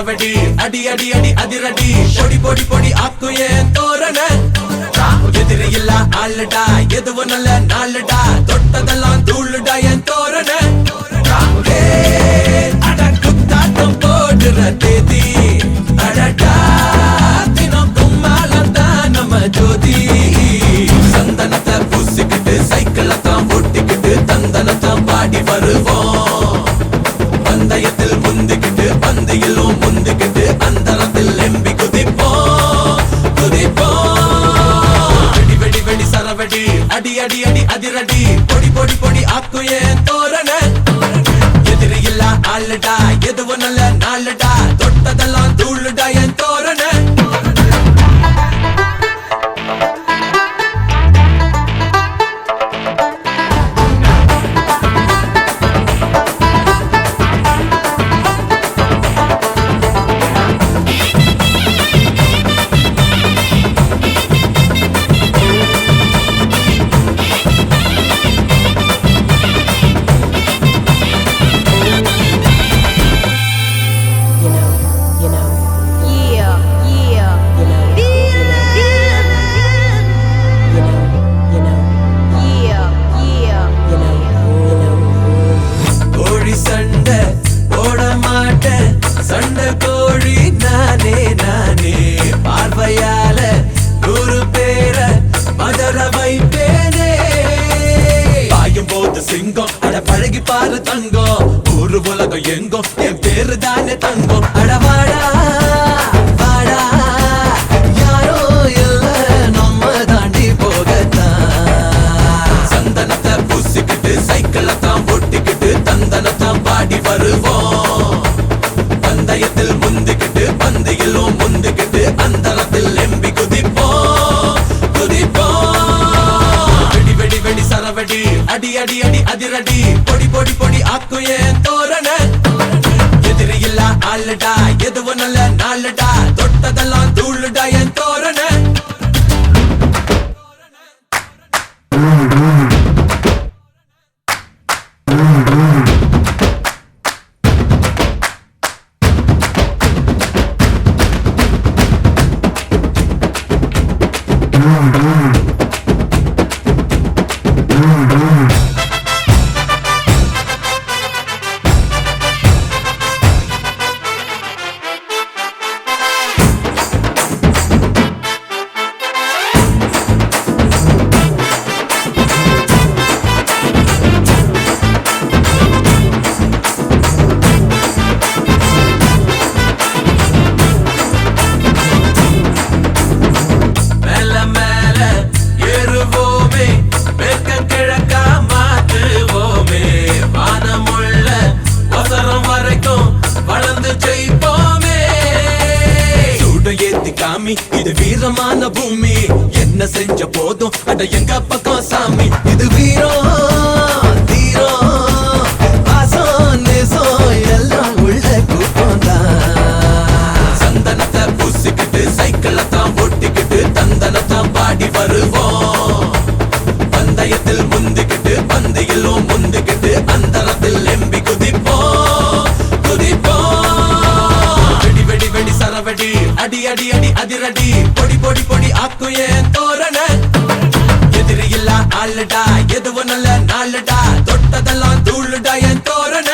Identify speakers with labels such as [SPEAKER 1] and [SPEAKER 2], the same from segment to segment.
[SPEAKER 1] சரவடி அடி அடி அடி அதிரடி பொடி பொடி பொடி ஆக்குயே தோரண எதிரி இல்ல ஆளுடா எதுவும் நல்ல நாளுடா தொட்டதெல்லாம் தூளுடா என் தோரண அட குத்தாட்டம் போடுற தேதி அடடா தினம் கும்மாலதான் நம்ம ஜோதி சந்தனத்தை பூசிக்கிட்டு சைக்கிளை தான் ஓட்டிக்கிட்டு தந்தனத்தான் பாடி வருவோம் பந்தயத்தில் முந்திக்கிட்டு பந்தையிலும் முந்திக்கிட்டு அந்தரத்தில் எம்பி குதிப்போம் வெடி வெடி வெடி சரவடி அடி அடி அடி அதிரடி பொடி பொடி பொடி ஆக்குயே தோரண எதிரி இல்ல ஆளுடா எதுவும் நல்ல நாளுடா தொட்டதெல்லாம் தூளுடா என் தோரண சிங்கம் அட பழகி பாரு தங்கம் ஊரு உலகம் எங்கும் என் பேரு தானே தங்கம் அடவாடா வாடா யாரோ இல்ல நம்ம தாண்டி போகத்தான் சந்தனத்தை பூசிக்கிட்டு சைக்கிளை தான் ஓட்டிக்கிட்டு தந்தனத்தான் பாடி வருவோம் பந்தயத்தில் முந்திக்கிட்டு பந்தையிலும் முந்திக்கிட்டு அந்தரத்தில் எம்பி குதிப்போம் வெடி வெடி வெடி சரவடி அடி அடி அடி அதிரடி பொடி பொடி பொடி ஆக்குயே தோரண எதிரி இல்ல ஆளுடா எதுவும் நல்ல நாளுடா தொட்டதெல்லாம் தூளுடா என் தோரண இது வீரமான பூமி என்ன செஞ்ச போதும் அட எங்க பக்கம் சாமி இது வீரம் தீரம் பாசம் நேசம் எல்லாம் உள்ள கூட்டம் தான் சந்தனத்தை பூசிக்கிட்டு சைக்கிளை தான் ஓட்டிக்கிட்டு தந்தனத்தான் பாடி வருவோம் பந்தயத்தில் முந்திக்கிட்டு பந்தையிலும் முந்திக்கிட்டு அந்தரத்தில் எம்பி குதிப்போம் வெடி வெடி வெடி சரவடி அடி அடி அடி அதிரடி பொடி பொடி பொடி ஆக்குயே தோரண எதிரி இல்ல ஆளுடா எதுவும் நல்ல நாளுடா தொட்டதெல்லாம் தூளுடா என் தோரண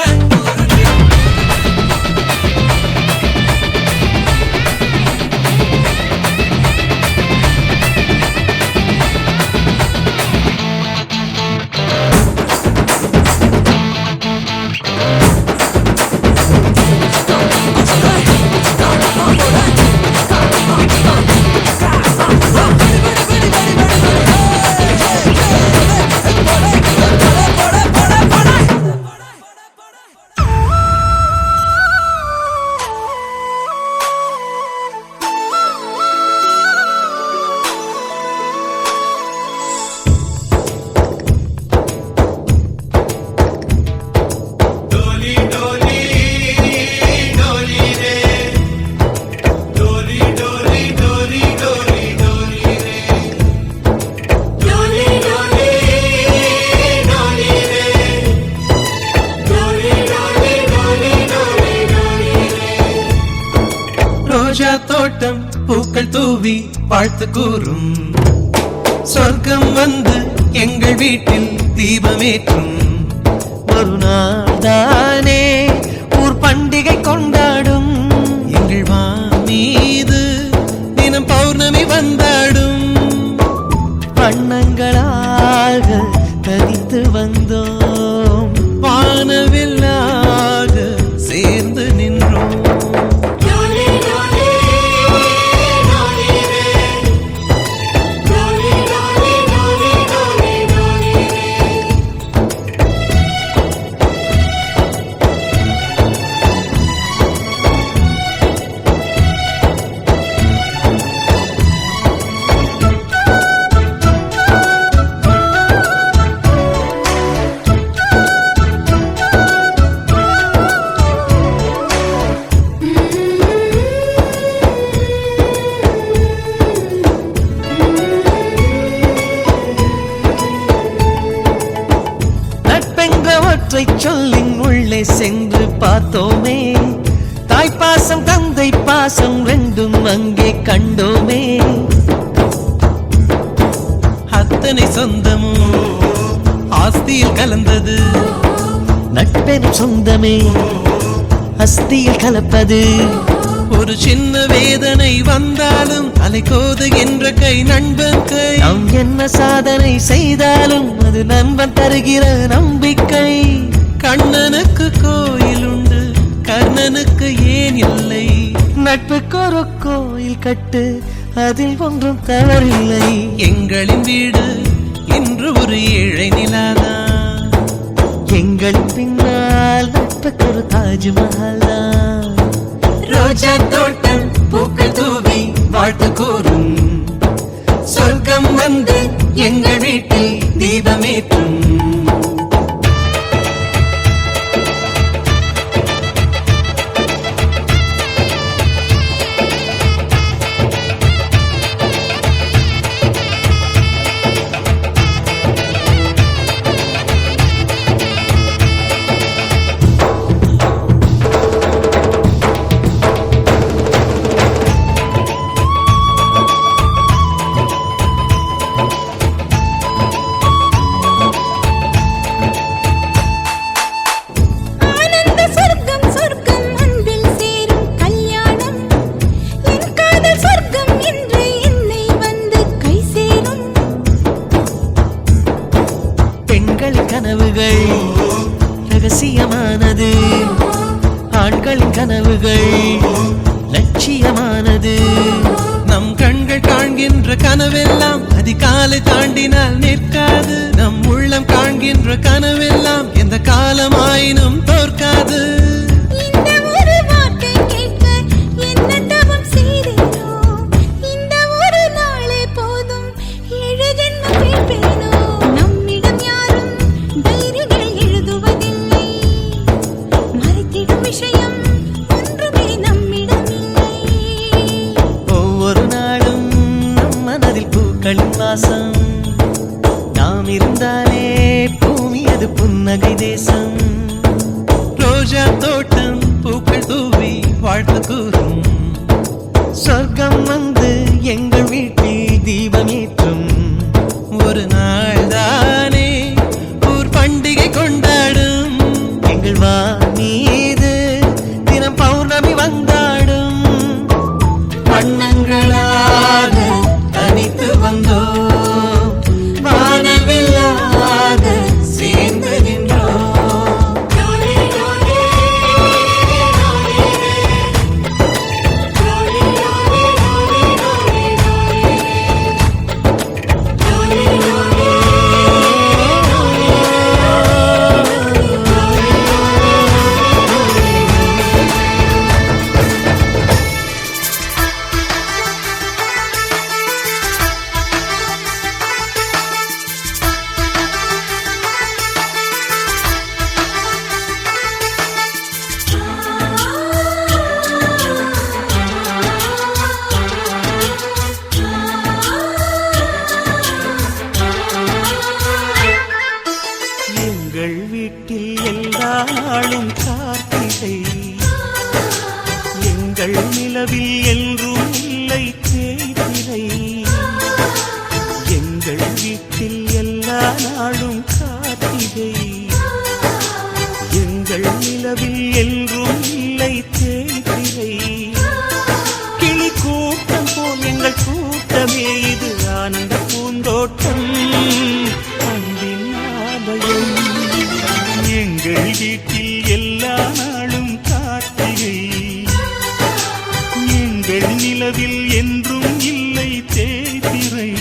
[SPEAKER 2] வாழ்த்து கூறும். சொர்க்கம் வந்து எங்கள் வீட்டில் தீபமேற்றும் ஒரு நாள் தானே ஊர் பண்டிகை கொண்டாடும். எங்கள் மீது தினம் பௌர்ணமி வந்தாடும். வண்ணங்களாக தனித்து வந்தோம், வானவில்லாக சேர்ந்து நின்றோம். சொல்லின் உள்ளே சென்று பார்த்தோமே, தாய்ப்பாசம் தந்தை பாசம் ரெண்டும் அங்கே கண்டோமே. அத்தனை சொந்தமும் ஆஸ்தியில் கலந்தது, நட்பெனும் சொந்தமே அஸ்தியில் கலப்பது. ஒரு சின்ன வேதனை வந்தாலும் அலைக்கோது என்ற கை நண்பன் கை. நாம் என்ன சாதனை செய்தாலும் அது நண்பன் தருகிற நம்பிக்கை. கண்ணனுக்கு கோயில் உண்டு, கர்ணனுக்கு ஏன் இல்லை? நட்புக்கு ஒரு கோயில் கட்டு, அதில் ஒன்றும் தவறில்லை. எங்களின் வீடு இன்று ஒரு ஏழை நிலாதான், எங்களின் பின்னால் நட்புக்கு ஒரு தாஜ்மஹால் தான். ரோஜா தோட்டம் பூக்கள் தூவி வாழ்த்து கூறும். சொர்க்கம் வந்து எங்கள் வீட்டில் தீபமேற்றும். கனவுகள் ரகசியமானது, ஆண்களின் கனவுகள் லட்சியமானது. நம் கண்கள் காண்கின்ற கனவெல்லாம் அதிகாலை தாண்டினால் நிற்காது. நம் உள்ளம் காண்கின்ற கனவெல்லாம் எந்த காலமாயினும் தோற்காது. வாசம் நாம் இருந்தாலே பூமி அது புன்னகை தேசம். ரோஜா தோட்டம் பூக்கள் தூவி வாழ்த்து கூறும். சொர்க்கம் வந்து எங்கள் வீட்டில் தீபமேற்றும். ஒரு நாள் தானே ஊர் பண்டிகை கொண்டாடும். எங்கள் மீது தினம் பௌர்ணமி வந்தாடும். வண்ணங்களாக தனித்து வந்தோ, வானவில்லாக சேர்ந்து நின்றோம். நாளும் கார்த்திகை, எங்கள் நிலவில் என்றும் இல்லை தேய்திரை. நாளும் கார்த்திகை. எங்கள் நிலவில் என்றும் இல்லை தேய்திரை. கிளி கூட்டம் போல் எங்கள் கூட்டமே இது ஆனந்த பூந்தோட்டம் அன்பின் ஆலயம். எங்கள் வீட்டில் எல்லா நாளும் கார்த்திகை. எங்கள் நிலவில் என்றும் இல்லை தேய்திரை.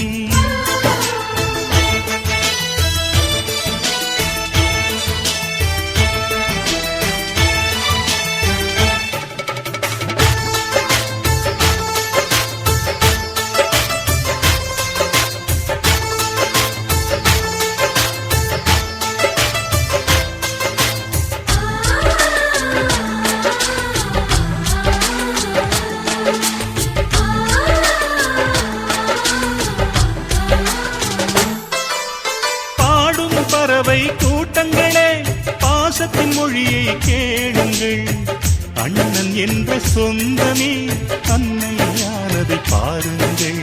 [SPEAKER 2] பறவை கூட்டங்களே பாசத்தின் மொழியை கேளுங்கள். அண்ணன் என்ற சொந்தமே அன்னையானதை பாருங்கள்.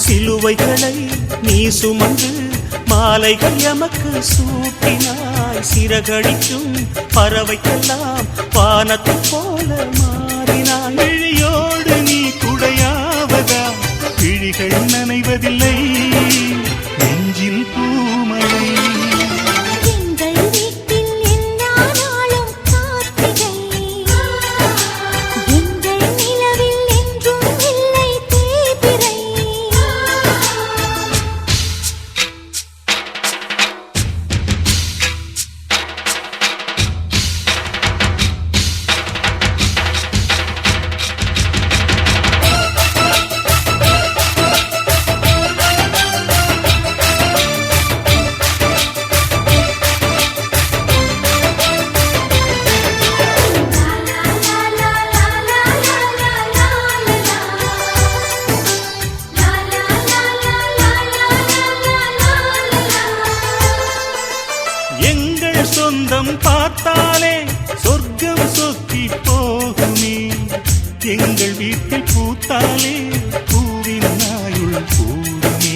[SPEAKER 2] சிலுவைகளை நீ சுமந்து மாலைகள் எமக்கு சூட்டினாய். சிறகடிக்கும் பறவைக்கெல்லாம் வானத்தை போல மாறினாய். விழியோடு நீ குடையாவதா விழிகள் நனைவதில்லை நெஞ்சில் பூமழை.
[SPEAKER 3] எங்கள் வீட்டில் எல்லா நாளும் கார்த்திகை. எங்கள் நிலவில் என்றும் இல்லை தேய்பிறை.
[SPEAKER 2] எங்கள் சொந்தம் பார்த்தாலே சொர்க்கம் சொத்தி போகுமே. எங்கள் வீட்டில் பூத்தாலே பூவின் நாயுள் கூடுமே.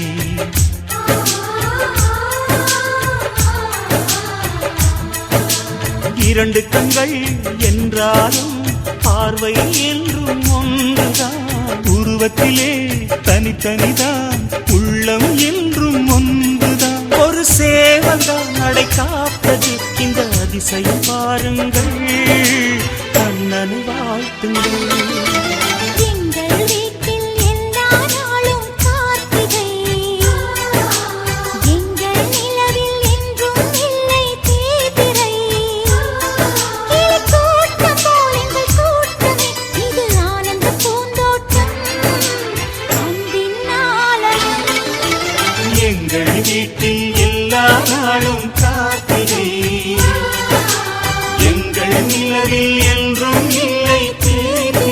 [SPEAKER 2] இரண்டு கண்கள் என்றாலும் பார்வை என்றும் ஒன்றுதான். உருவத்திலே தனித்தனிதான் உள்ளம் என்றும் ஒன்றுதான். ஒரு சேவல்தான் நடை காப்பது இந்த அதிசயம் பாருங்கள். கண்ணனை வாழ்த்துங்கள்.
[SPEAKER 3] எங்கள் வீட்டில் எல்லா நாளும் கார்த்திகை. எங்கள் நிலவில் என்றும் இல்லை தேய்பிறை. கிளி கூட்டம் போல் எங்கள் கூட்டமே இது ஆனந்த பூந்தோட்டம் அன்பின் ஆலயம்.
[SPEAKER 2] எங்கள் வீட்டில் எல்லா நாளும் கார்த்திகை. எங்கள் நிலவில் என்றும் இல்லை தேய்பிறை.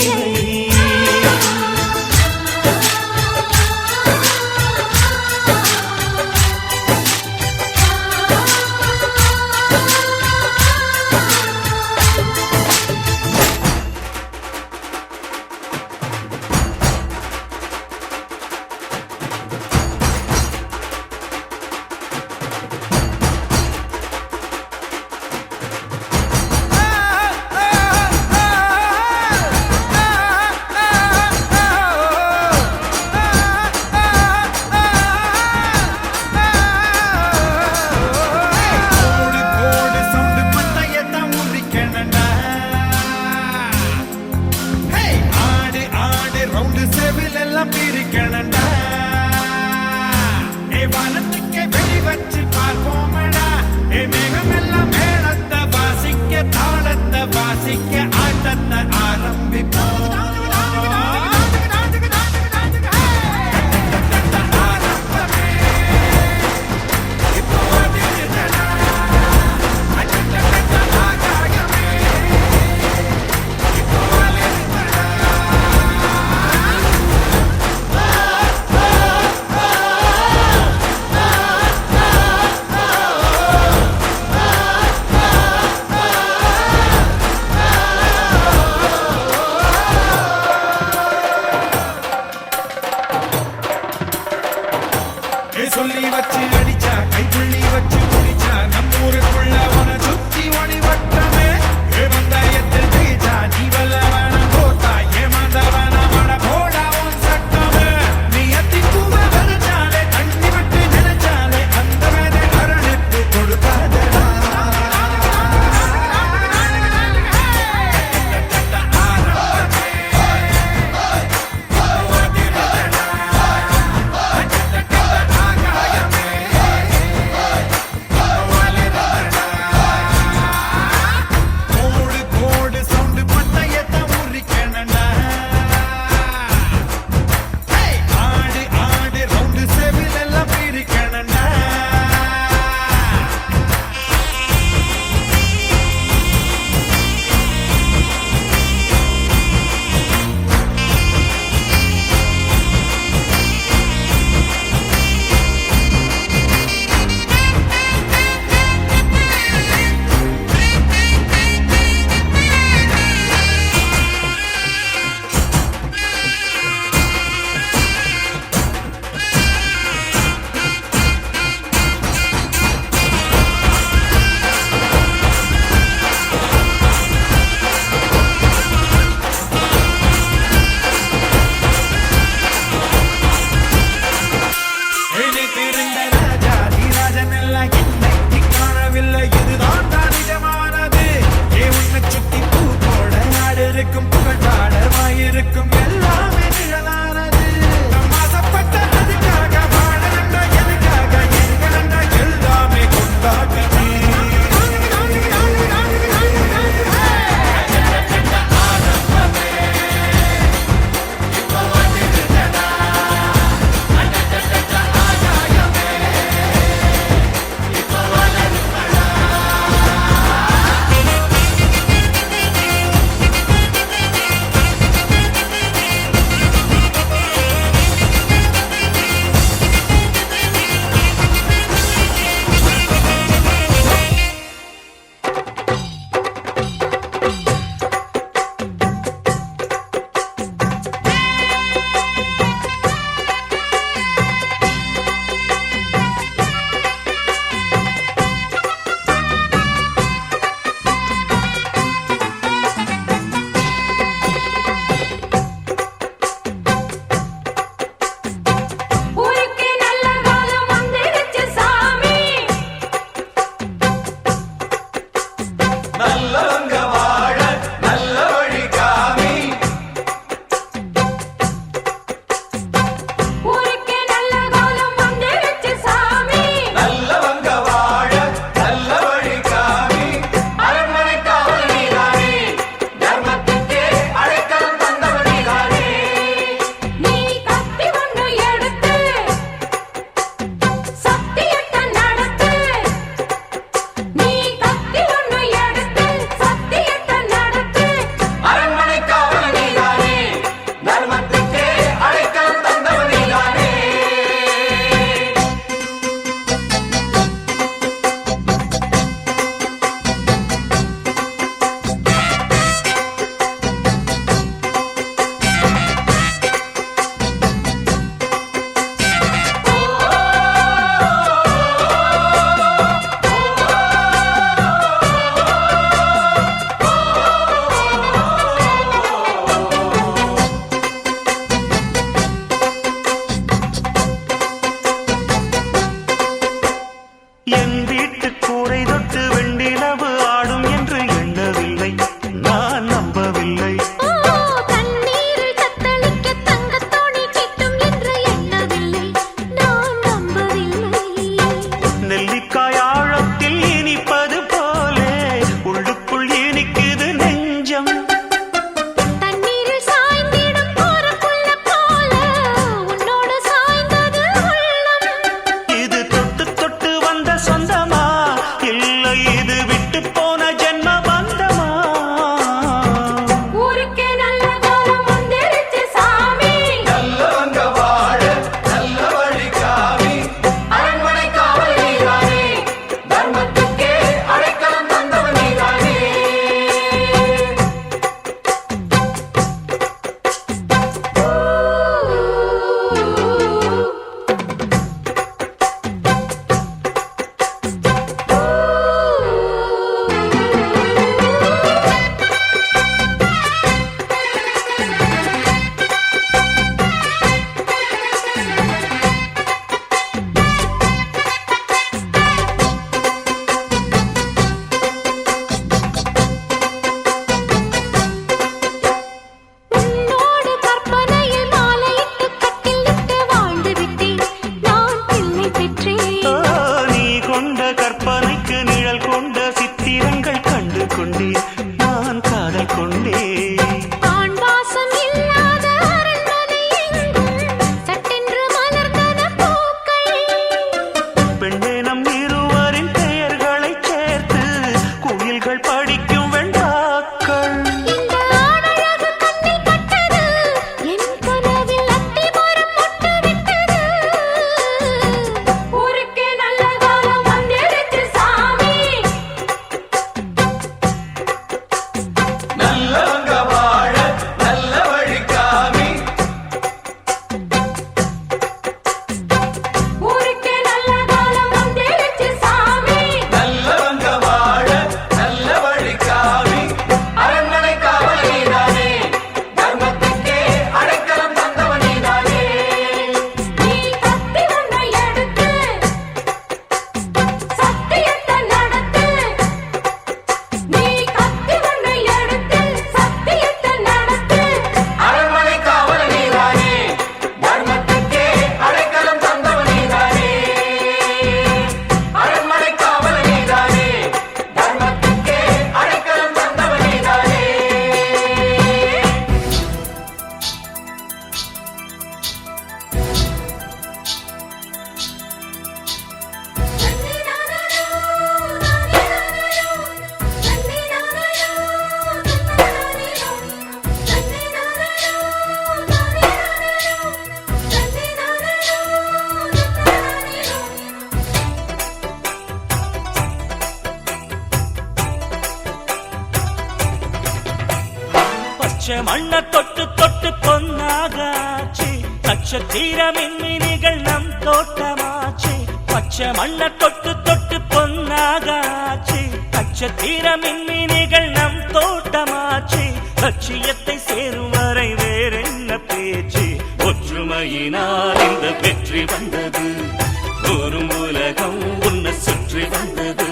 [SPEAKER 4] சொல்லி வச்சு அடிச்சா கைப்புள்ளி வச்சு குடிச்சா நம்மூருக்குள்ள உன சுத்தி ஒளி வட்டமே வந்தாயத்தில் ஜெயிச்சா நீ வல்லவன போட்டா ஏமாந்தவன மட போடா உன் சட்டமே நீ அத்திக்குவ வதச்சாலே தண்ணி விட்டு நினைச்சாலே அந்த வேலை அரணுக்கு கொடுக்காதடா
[SPEAKER 5] பச்சை மண்ண தொட்டு தொட்டு பொன்னாகாச்சு நட்சத்திர மின்மினிகள் நம் தோட்டமாச்சு பச்சை மண்ண தொட்டு தொட்டு பொன்னாகாச்சு நட்சத்திர மின்மினிகள் நம் தோட்டமாச்சு லட்சியத்தை சேரும் வரை வேறென்ன பேச்சு ஒற்றுமையினால் இந்த வெற்றி வந்தது ஒரு உலகம் உன்னை சுற்றி வந்தது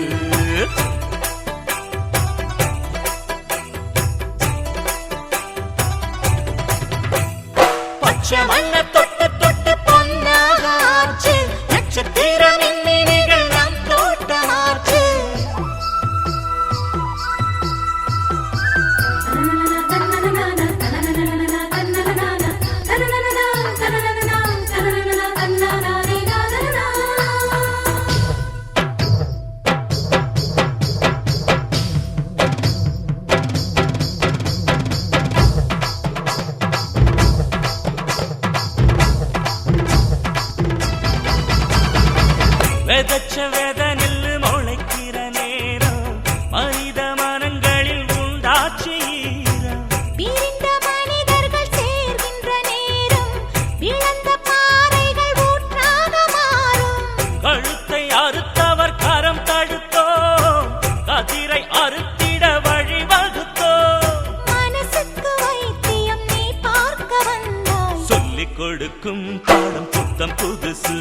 [SPEAKER 5] பச்சை மண்ண தொட்டு தொட்டு பொன்னாகாச்சு நட்சத்திர மின்மினிகள் நம் தோட்டமாச்சு வெதச்ச வெத நெல்லு முளைக்கிற நேரம் மனித மனங்களில் உண்டாச்சு ஈரம்
[SPEAKER 3] பிரிந்த மனிதர்கள் சேர்கின்ற நேரம் விழுந்த பாறைகள் ஊற்றாக மாறும்
[SPEAKER 5] கழுத்தை அறுத்தவர் கரம் தடுத்தோ கதிரை அறுத்திட வழி வகுத்தோ
[SPEAKER 3] மனசுக்கு வைத்தியம் நீ பார்க்க வந்தாய்
[SPEAKER 5] சொல்லிக் கொடுக்கும் பாடம் புத்தம் புதுசு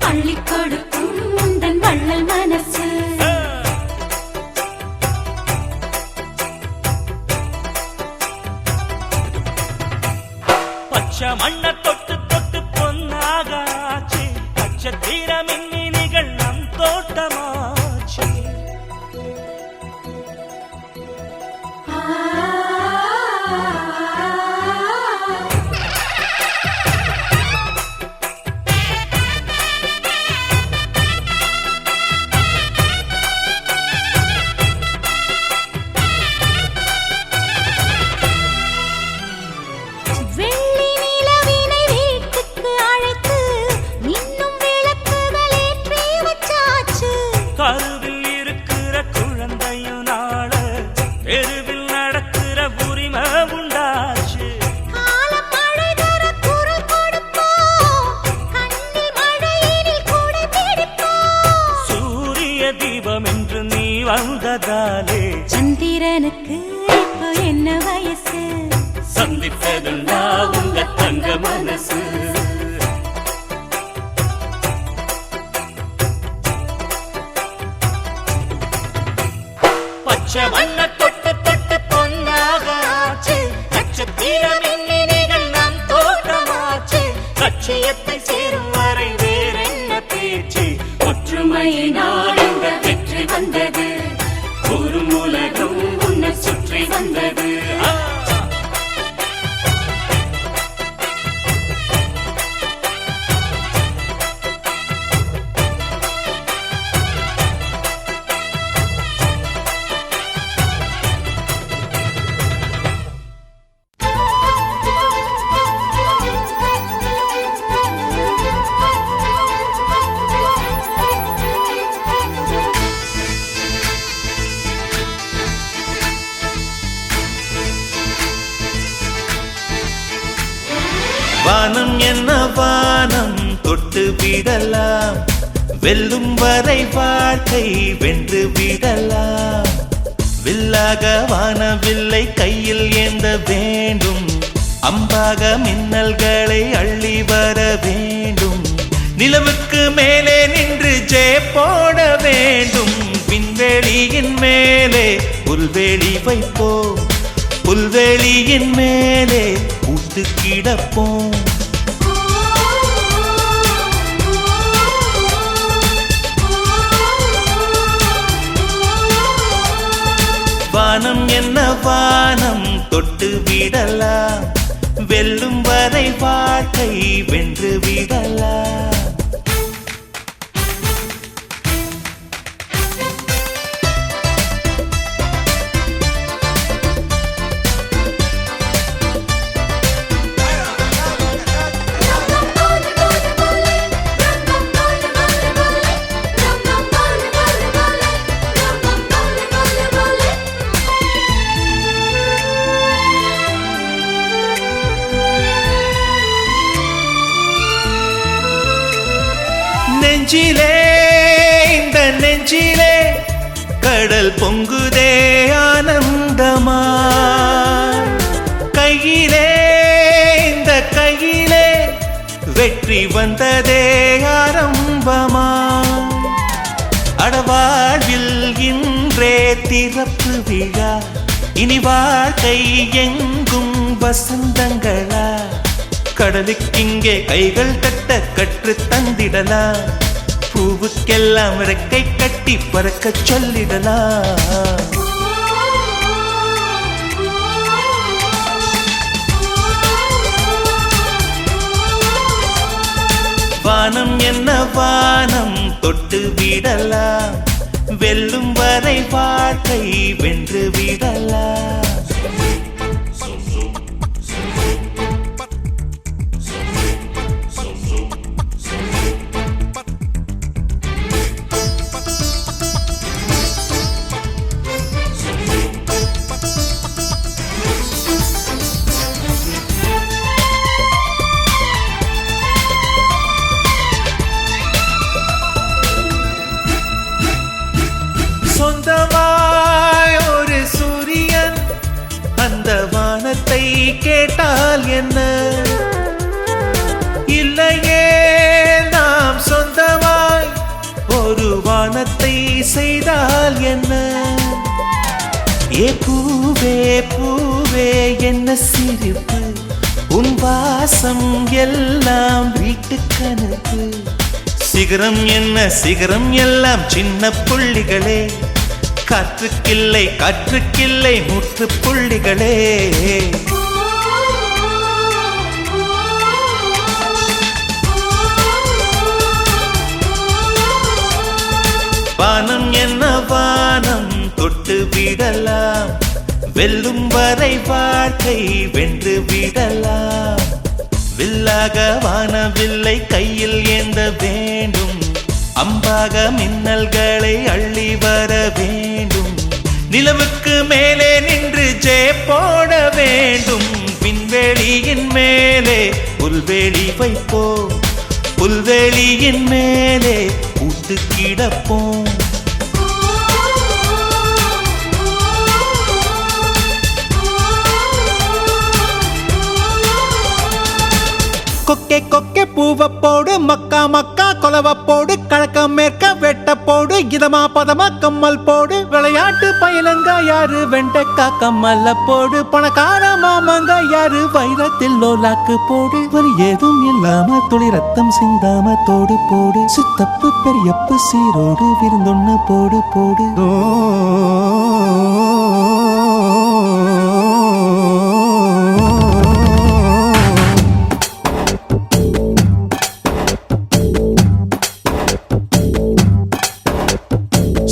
[SPEAKER 3] அள்ளி கொடுக்கும் உந்தன் வள்ளல் மனசு
[SPEAKER 5] பச்சை மண்ண தொட்டு தொட்டு பொன்னாகாச்சு நட்சத்திர மின்மினிகள் நம் தோட்டமாச்சு
[SPEAKER 3] வெள்ளி நிலவினை வீட்டுக்கு அழைத்து இன்னும் விளக்குகள் ஏற்றி வச்சாச்சு
[SPEAKER 5] கருவில் இருக்கிற குழந்தையும் நாள தெருவில் நடக்கிற உரிமை உண்டாச்சு
[SPEAKER 3] காலம் மழை தர குரல் கொடுப்போம் கண்ணில் மழையினில் கூட பிடிப்போம்
[SPEAKER 5] சூரிய தீபம் என்று நீ வந்ததாலே
[SPEAKER 3] சந்திரனுக்கு இப்போ என்ன வயசு
[SPEAKER 5] சந்திப்பதுண்டா உங்க தங்க மனசு பச்சை மண்ண தொட்டு தொட்டு பொன்னாகாச்சு நட்சத்திர மின்மினிகள் நம் தோட்டமாச்சு லட்சியத்தை சேரும் வரை வேறென்ன பேச்சு ஒற்றுமையினால் இந்த வெற்றி வந்தது ஒரு உலகம் உன்னை சுற்றி வந்தது
[SPEAKER 2] வானம் என்ன வானம் தொட்டு விடலாம் வெல்லும் வரை வாழ்க்கை வென்று விடலாம் வில்லாக வானவில்லை கையில் ஏந்த வேண்டும் அம்பாக மின்னல்களை அள்ளி வர வேண்டும் நிலவுக்கு மேலே நின்று ஜெய போட வேண்டும் விண்வெளியின் மேலே புல்வெளி வைப்போம் புல்வெளியின் மேலே கூட்டு கிடப்போம் வானம் என்ன வானம் தொட்டு விடலாம் வெல்லும் வரை வாழ்க்கை வென்று விடலாம் நெஞ்சிலே இந்த நெஞ்சிலே கடல் பொங்குதே ஆனந்தமா கையிலே இந்த கையிலே வெற்றி வந்ததே ஆரம்பமா அடவாழ்வில் இன்றே திறப்பு விழா இனி வாழ்க்கை எங்கும் வசந்தங்களா கடலுக்கிங்கே கைகள் தட்ட கற்று தந்திடலாம் பூவுக்கெல்லாம் ரெக்கை கட்டி பறக்கச் சொல்லிடலாம் வானம் என்ன வானம் தொட்டு விடலாம் வெல்லும் வரை வாழ்க்கை வென்று விடலாம் சொந்தமாய் ஒரு சூரியன் அந்த வானத்தை கேட்டால் என்ன இல்லையே நாம் சொந்தமாய் ஒரு வானத்தை செய்தால் என்ன ஏ பூவே பூவே என்ன சிரிப்பு உன் வாசம் எல்லாம் வீட்டு கனவு சிகரம் என்ன சிகரம் எல்லாம் சின்ன புள்ளிகளே காற்றுக்கில்லை காற்றுக்கில்லை முற்று புள்ளிகளே வானம் என்ன வானம் தொட்டு விடலாம் வெல்லும் வரை வாழ்க்கை வென்று விடலாம் வில்லாக வானவில்லை கையில் ஏந்த வேண்டும் அம்பாக மின்னல்களை அள்ளி வர வேண்டும் நிலவுக்கு மேலே நின்று ஜெய போட வேண்டும் விண்வெளியின் மேலே புல்வெளி வைப்போம் புல்வெளியின் மேலே கூட்டு கிடப்போம் கொக்கே கொக்கே பூவ போடு மக்கா மக்கா கொலவ போடு கழக்க மேற்க வெட்ட போடு இதமா பதமா கம்மல் போடு விளையாட்டு பயிலங்க யாரு வெண்டைக்கா கம்மல்ல போடு பணக்கார மாமங்க யாரு வைரத்தில் லோலாக்கு போடு வலி ஏதும் இல்லாம துளி ரத்தம் சிந்தாம தோடு போடு சித்தப்பு பெரியப்பு சீரோடு விருந்தொன்னு போடு போடு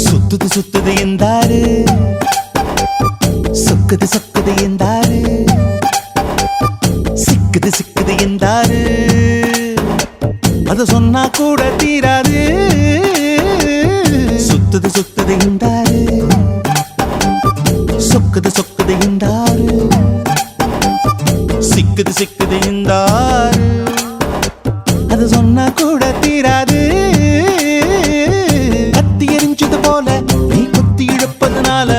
[SPEAKER 2] சுத்துது சுத்துது எந்தாரு சொக்குது சொக்குது எந்தாரு சிக்குது சிக்குது எந்தாரு அத சொன்னா கூட தீராது சுத்துது சுத்துது எந்தாரு சொக்குது சொக்குது எந்தாரு சிக்குது சிக்குது எந்தாரு அத சொன்னா கூட தீராது நீ குத்தி இழுப்பதனால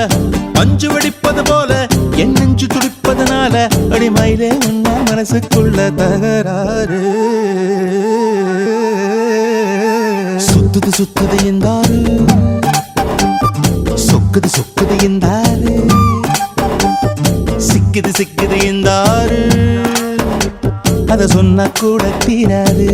[SPEAKER 2] பஞ்சு வெடிப்பது போல என் நெஞ்சு துடிப்பதனால அடிமயிலே உன்ன மனசுக்குள்ள தகராறு சுத்துது சுத்துது எந்தாரு சொக்குது சொக்குது எந்தாரு சிக்குது சிக்குது எந்தாரு அத சொன்னா கூட தீராது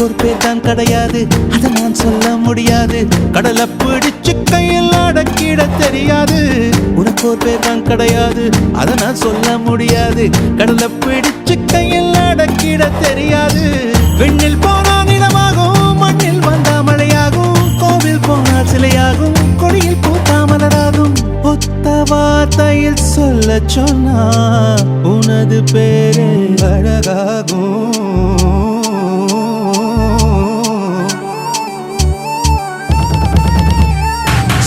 [SPEAKER 2] ஒரு பேர் தான் கிடையாது அதை நான் சொல்ல முடியாது கடலை பிடிச்சு கையில் அடக்கிட தெரியாது உனக்கு ஓர் பேர் தான் கிடையாது, அதை நான் சொல்ல முடியாது. கடலை பிடிச்சு கையில் அடக்கிட தெரியாது. விண்ணில் போனா நிலமாகும், மண்ணில் வந்தா மழையாகும், கோவில் போனால் சிலையாகும், கொடியில் பூத்தா மலராகும். ஒத்த வார்த்தையில் சொல்ல சொன்னா உனது பேரு அழகாகும்.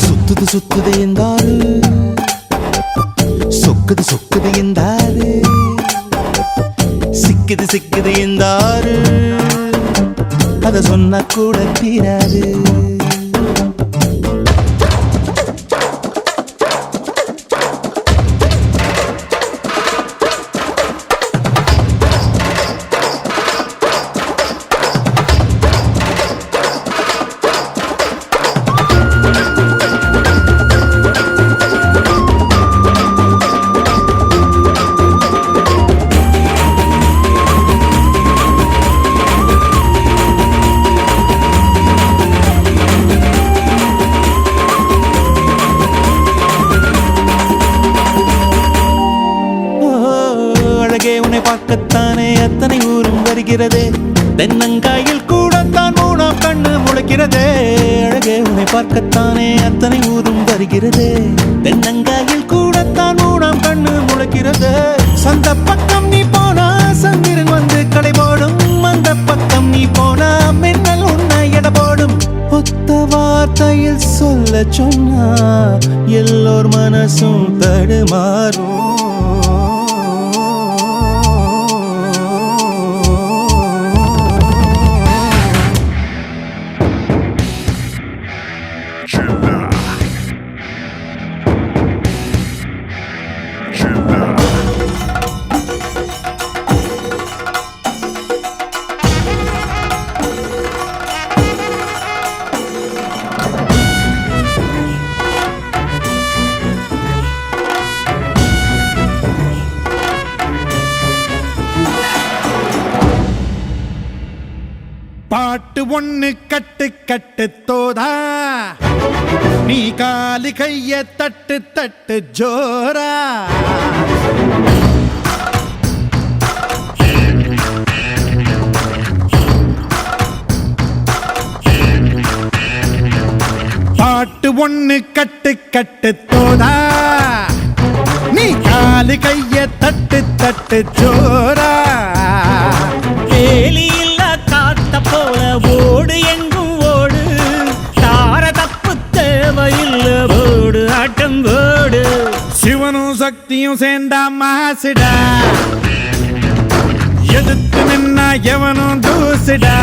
[SPEAKER 2] சுத்துது சுத்துது என்றாரு, சொக்குது சொக்குது என்றாரு, சிக்குது சிக்குது என்றாரு, அத சொன்ன கூட தீராது. பார்க்கத்தானே அத்தனை ஊரும் வருகிறதே, தென்னங்காயில் கூடத்தான் மூணாம் கண்ணு முளைக்கிறதே. அழகே உன்னை பார்க்கத்தானே அத்தனை ஊரும் வருகிறதே, தென்னங்காயில் கூடத்தான் மூணாம் கண்ணு முளைக்கிறதே. சந்த பக்கம் நீ போனா சந்திரன் வந்து கடை போடும், அந்த பக்கம் நீ போனா மின்னல் உன்னை எடை போடும். ஒத்த வார்த்தையில் சொல்ல சொன்னா எல்லோர் மனசும் தடுமாறும்.
[SPEAKER 4] பாட்டு ஒண்ணு கட்டு கட்டு தோதா, நீ காலு கைய தட்டு தட்டு ஜோரா. பாட்டு ஒண்ணு கட்டு கட்டு தோதா, நீ காலு கைய தட்டு தட்டு ஜோரா.
[SPEAKER 5] போல ஓடு எங்கும் ஓடு, தார தப்பு தேவையில்ல, ஓடு ஆட்டம் ஓடு.
[SPEAKER 4] சிவனும் சக்தியும் சேர்ந்தா மாசுடா, எதிர்த்து நின்னா எவனும் தூசுடா.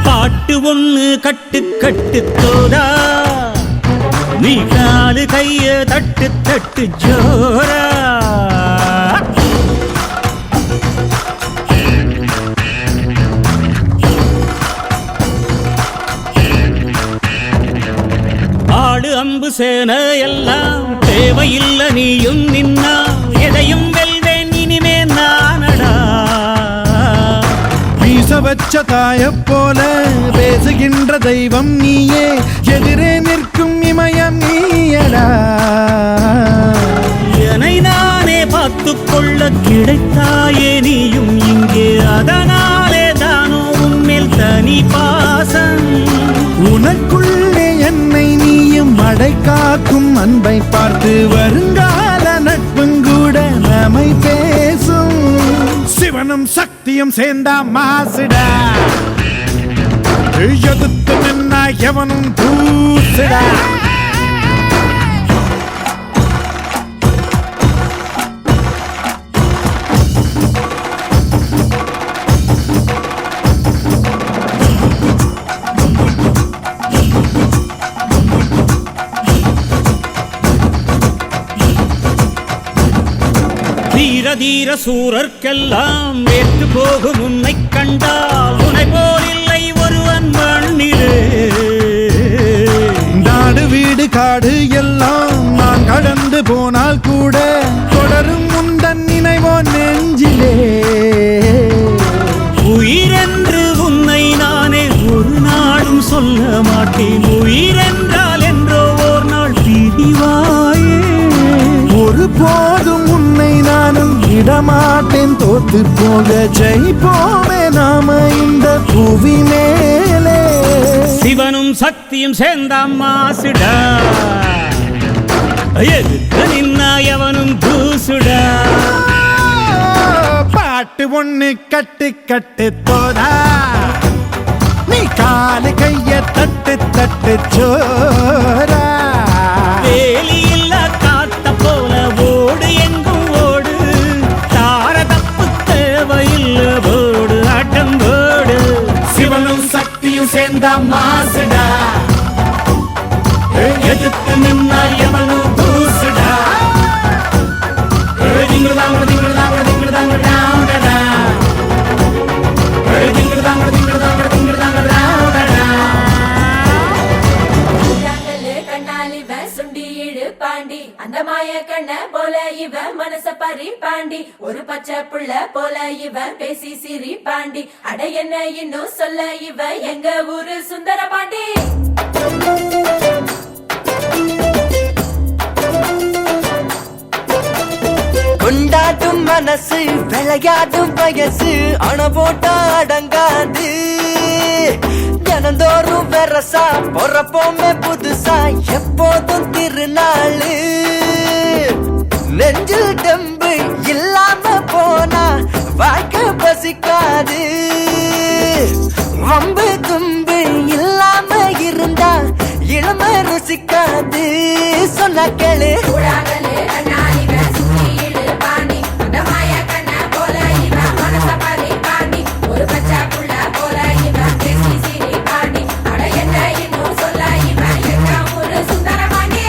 [SPEAKER 5] பாட்டு ஒண்ணு கட்டு கட்டு தோதா, நீ காலு கைய தட்டு தட்டு ஜோரா. ஆடு அம்பு சேன எல்லாம் தேவையில்லை, நீயும் நின்னா எதையும் வெல்வேன் இனிமே நானடா.
[SPEAKER 4] வீச வச்ச தாய போல பேசுகின்ற தெய்வம் நீயே, எதிரே நிற்கும் இமயம் நீயடா.
[SPEAKER 5] என்னை நானே பார்த்துக் கொள்ள கிடைத்தாயே நீயும் இங்கே, அதனாலே தானோ உன்மேல் தனி பாசம்.
[SPEAKER 4] உனக்குள்ளே என்னை நீயும் அடை காக்கும் அன்பை பார்த்து வருங்கால நட்புங்கூட நம்மை பேசும். சிவனும் சக்தியும் சேர்ந்தா மாசுடா, எதிர்த்து நின்னா எவனும் தூசுடா.
[SPEAKER 5] தீர தீர சூரர்க்கெல்லாம் வேற்று போகும் உன்னை கண்டால், உன்னை போல் இல்லை ஒருவன் மண்ணிலே.
[SPEAKER 4] நாடு வீடு காடு எல்லாம் நான் கடந்து போனால் கூட தொடரும் உந்தன் நினைவோ நெஞ்சிலே.
[SPEAKER 2] போக ஜெயிப்போமே நாம இந்த புவி மேலே.
[SPEAKER 5] சிவனும் சக்தியும் சேர்ந்த மாசுடா, எதுக்கு நின்னா எவனும் தூசுடா.
[SPEAKER 2] பாட்டு ஒண்ணு கட்டு கட்டு போதா, நீ காலு கைய தட்டு தட்டு சோரா.
[SPEAKER 5] வேலி இல்ல காத்த போல ஓடு எங்கும் ஓடு, தார தப்பு தேவையில்ல போடு ஆட்டம் போடு.
[SPEAKER 1] சிவனும் சக்தியும் சேர்ந்த மாசுடா, எதிர்த்து நின்னா எவனும் தூசுடா. திங்குதாங்க திங்குதாங்க திங்குதாங்க ராவுடா, திங்குதாங்க திங்குதாங்க திங்குதாங்க ராவுடா.
[SPEAKER 6] கண்ணால் இவ சுண்டி இழு பாண்டி, அந்த மாய கண்ண போல இவ மனச பறி பாண்டி, ஒரு பச்சை புள்ள போல இவ பேசி சிரி பாண்டி. அட என்ன இன்னும் சொல்ல இவ எங்க ஊரு சுந்தர பாண்டி.
[SPEAKER 7] கொண்டாடும் மனசு விளையாடும் வயசு, அணை போட்டா அடங்காது. தினந்தோறும் வெரசா பொறப்போமே புதுசா, எப்போதும் திருநாளு. நெஞ்சில் டெம்பு இல்லாம போனா வாழ்க்கை பசிக்காது. வம்பு தும்பு இல்லாம இருந்தா இளமை ருசிக்காது. சொன்ன கேளு.
[SPEAKER 6] கூழாங்கல்லு கண்ணால் இவ சுண்டி இழு பாண்டி, அந்த மாய கண்ண போல இவ மனச பறி பாண்டி, ஒரு பச்சை புள்ள போல இவ பேசி சிரி பாண்டி. அட என்ன இன்னும் சொல்ல இவ எங்க ஊரு சுந்தர பாண்டி.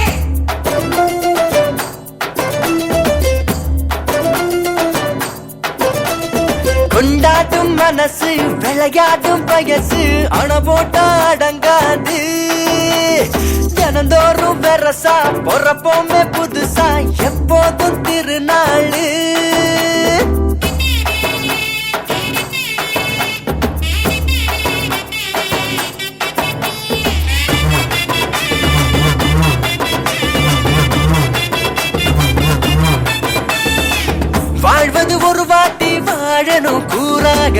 [SPEAKER 7] கொண்டாடும் மனசு விளையாடும் வயசு, அணை போட்டா அடங்காது. தினந்தோறும் வெரசா பொறப்போமே புதுசா, எப்போதும் திருநாளு. வாழ்வது ஒரு வாட்டி வாழணும் கூறாக,